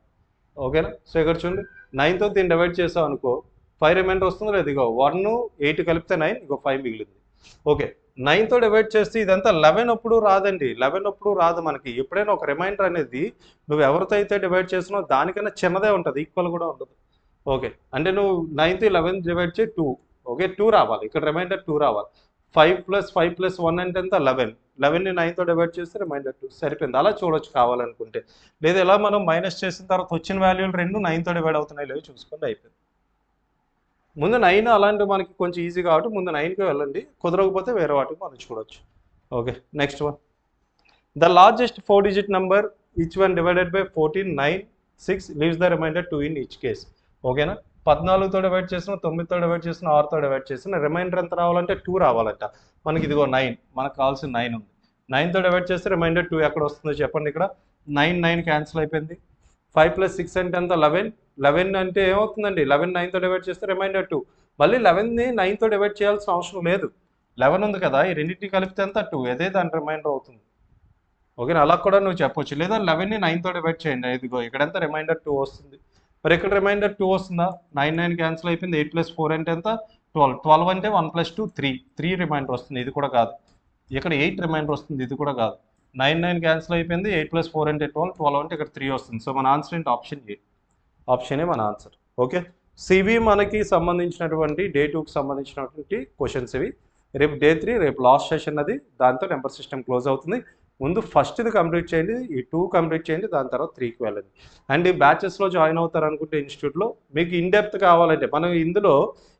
ఓకేనా? సో ఇక్కడ చూడండి, 9తో దీన్ని డివైడ్ చేసావు అనుకో, 5 రిమైండర్ వస్తుందో లేదు. ఇగో 1, 8 కలిపితే 9, ఇగో 5 మిగిలింది. ఓకే, 9తో డివైడ్ చేస్తే ఇదంతా 11 అప్పుడు రాదండి. 11 అప్పుడు రాదు మనకి. ఎప్పుడైనా ఒక రిమైండర్ అనేది నువ్వు ఎవరితో అయితే డివైడ్ చేస్తున్నావు దానికన్నా చిన్నదే ఉంటుంది, ఈక్వల్ కూడా ఉండదు. ఓకే, అంటే నువ్వు 9తో 11 డివైడ్ చేయి 2. ఓకే, 2 రావాలి. ఇక్కడ రిమైండర్ 2 రావాలి. 5 + 5 + 1 అంటే ఎంత? 11. 11ని 9తో డివైడ్ చేస్తే రిమైండర్ 2 సరిపోయింది. అలా చూడొచ్చు కావాలనుకుంటే. లేదా ఇలా మనం మైనస్ చేసిన తర్వాత వచ్చిన వాల్యూలు రెండు 9తో డివైడ్ అవుతున్నాయి లేదో చూసుకోండి, అయిపోయింది. ముందు 9 అలాంటివి మనకి కొంచెం ఈజీ కాబట్టి ముందు 9కి వెళ్ళండి. కుదరకపోతే వేరే వాటికి మనం చూడొచ్చు. Okay, next one. The largest 4-digit number each one divided by 14, 9, 6 leaves the remainder 2 in each case. ఓకేనా? 14తో డివైడ్ చేసిన, 9తో డివైడ్ చేసిన, 6తో డివైడ్ చేసిన రిమైండర్ ఎంత రావాలంటే 2 రావాలంట. మనకి ఇదిగో 9, మనకు కావాల్సిన 9 ఉంది. 9తో డివైడ్ చేస్తే రిమైండర్ 2 ఎక్కడ వస్తుందో చెప్పండి. ఇక్కడ 9, 9 క్యాన్సిల్ అయిపోయింది. 5 + 6 అంటే ఎంత? 11. 11 అంటే ఏమవుతుందండి? 11 9తో డివైడ్ చేస్తే రిమైండర్ 2. మళ్ళీ 11ని 9తో డివైడ్ చేయాల్సిన అవసరం లేదు. 11 ఉంది కదా, ఈ రెండింటిని కలిపితే ఎంత? 2. అదే దాని రిమైండర్ అవుతుంది. ఓకేనా? అలా కూడా నువ్వు చెప్పొచ్చు. లేదా 11ని 9తో డివైడ్ చేయండి. ఇదిగో ఇక్కడ ఎంత? రిమైండర్ 2 వస్తుంది. మరి ఇక్కడ రిమైండర్ 2 వస్తుందా? 9, 9 క్యాన్సిల్ అయిపోయింది. 8 + 4 అంటే ఎంత? 12. 12 అంటే 1 + 2 3. 3 రిమైండర్ వస్తుంది. ఇది కూడా కాదు. ఇక్కడ 8 రిమైండర్ వస్తుంది. ఇది కూడా కాదు. 9, 9 క్యాన్సిల్ అయిపోయింది. 8 + 4 అంటే 12. 12 అంటే ఇక్కడ 3 వస్తుంది. సో మన ఆన్సర్ ఏంటి? Option A. ఆప్షనే మన ఆన్సర్. ఓకే, సివి మనకి సంబంధించినటువంటి డే 2కి సంబంధించినటువంటి క్వశ్చన్స్ ఇవి. రేపు డే 3, రేపు లాస్ట్ సెషన్ అది. దాంతో నెంబర్ సిస్టమ్ క్లోజ్ అవుతుంది. ముందు ఫస్ట్ది కంప్లీట్ చేయండి, ఈ 2 కంప్లీట్ చేయండి, దాని తర్వాత 3కి వెళ్ళండి. అండ్ ఈ బ్యాచెస్లో జాయిన్ అవుతారు అనుకుంటే ఇన్స్టిట్యూట్లో మీకు ఇన్డెప్త్ కావాలంటే మనం ఇందులో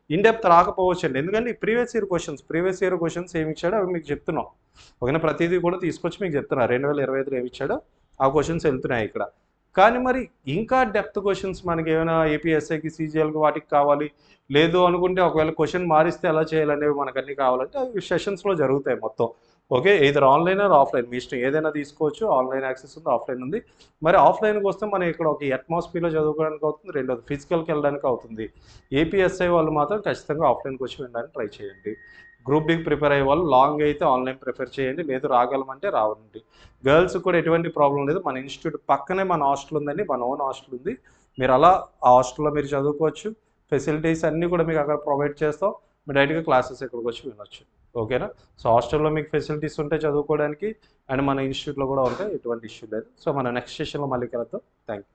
ఇన్డెప్త్ రాకపోవచ్చండి. ఎందుకంటే ఈ ప్రీవియస్ ఇయర్ క్వశ్చన్స్ ఏమి ఇచ్చాడో అవి మీకు చెప్తున్నాం. ఓకేనా? ప్రతిదీ కూడా తీసుకొచ్చి మీకు చెప్తున్నా. 2025లో ఏమి ఇచ్చాడో ఆ క్వశ్చన్స్ వెళ్తున్నాయి ఇక్కడ. కానీ మరి ఇంకా డెప్త్ క్వశ్చన్స్ మనకి ఏమైనా ఏపీఎస్ఐకి, సీజీఎల్కి వాటికి కావాలి, లేదు అనుకుంటే ఒకవేళ క్వశ్చన్ మారిస్తే ఎలా చేయాలనేవి మనకు అన్నీ కావాలంటే అవి సెషన్స్లో జరుగుతాయి మొత్తం. Okay, either online or offline, మీ ఇష్టం, ఏదైనా తీసుకోవచ్చు. ఆన్లైన్ యాక్సెస్ ఉంది, ఆఫ్లైన్ ఉంది. మరి ఆఫ్లైన్కి వస్తే మనం ఇక్కడ ఒక అట్మాస్ఫియర్లో చదువుకోవడానికి అవుతుంది, రెండోది ఫిజికల్కి వెళ్ళడానికి అవుతుంది. ఏపీఎస్ఐ వాళ్ళు మాత్రం ఖచ్చితంగా ఆఫ్లైన్కి వచ్చి వెళ్ళడానికి ట్రై చేయండి. గ్రూప్ డికి ప్రిపేర్ అయ్యే వాళ్ళు లాంగ్ అయితే ఆన్లైన్ ప్రిఫర్ చేయండి, లేదు రాగలమంటే రావండి. గర్ల్స్ కూడా ఎటువంటి ప్రాబ్లం లేదు. మన ఇన్స్టిట్యూట్ పక్కనే మన హాస్టల్ ఉందండి, మన ఓన్ హాస్టల్ ఉంది. మీరు అలా ఆ హాస్టల్లో మీరు చదువుకోవచ్చు. ఫెసిలిటీస్ అన్నీ కూడా మీకు అక్కడ ప్రొవైడ్ చేస్తాం. మీరు డైరెక్ట్గా క్లాసెస్ ఇక్కడికి వచ్చి వినొచ్చు. ఓకేనా? సో హాస్టల్లో మీకు ఫెసిలిటీస్ ఉంటాయి చదువుకోవడానికి, అండ్ మన ఇన్స్టిట్యూట్లో కూడా ఉంటాయి, ఎటువంటి ఇష్యూ లేదు. సో మన నెక్స్ట్ సెషన్లో మళ్ళీ కలుద్దాం. Thank you.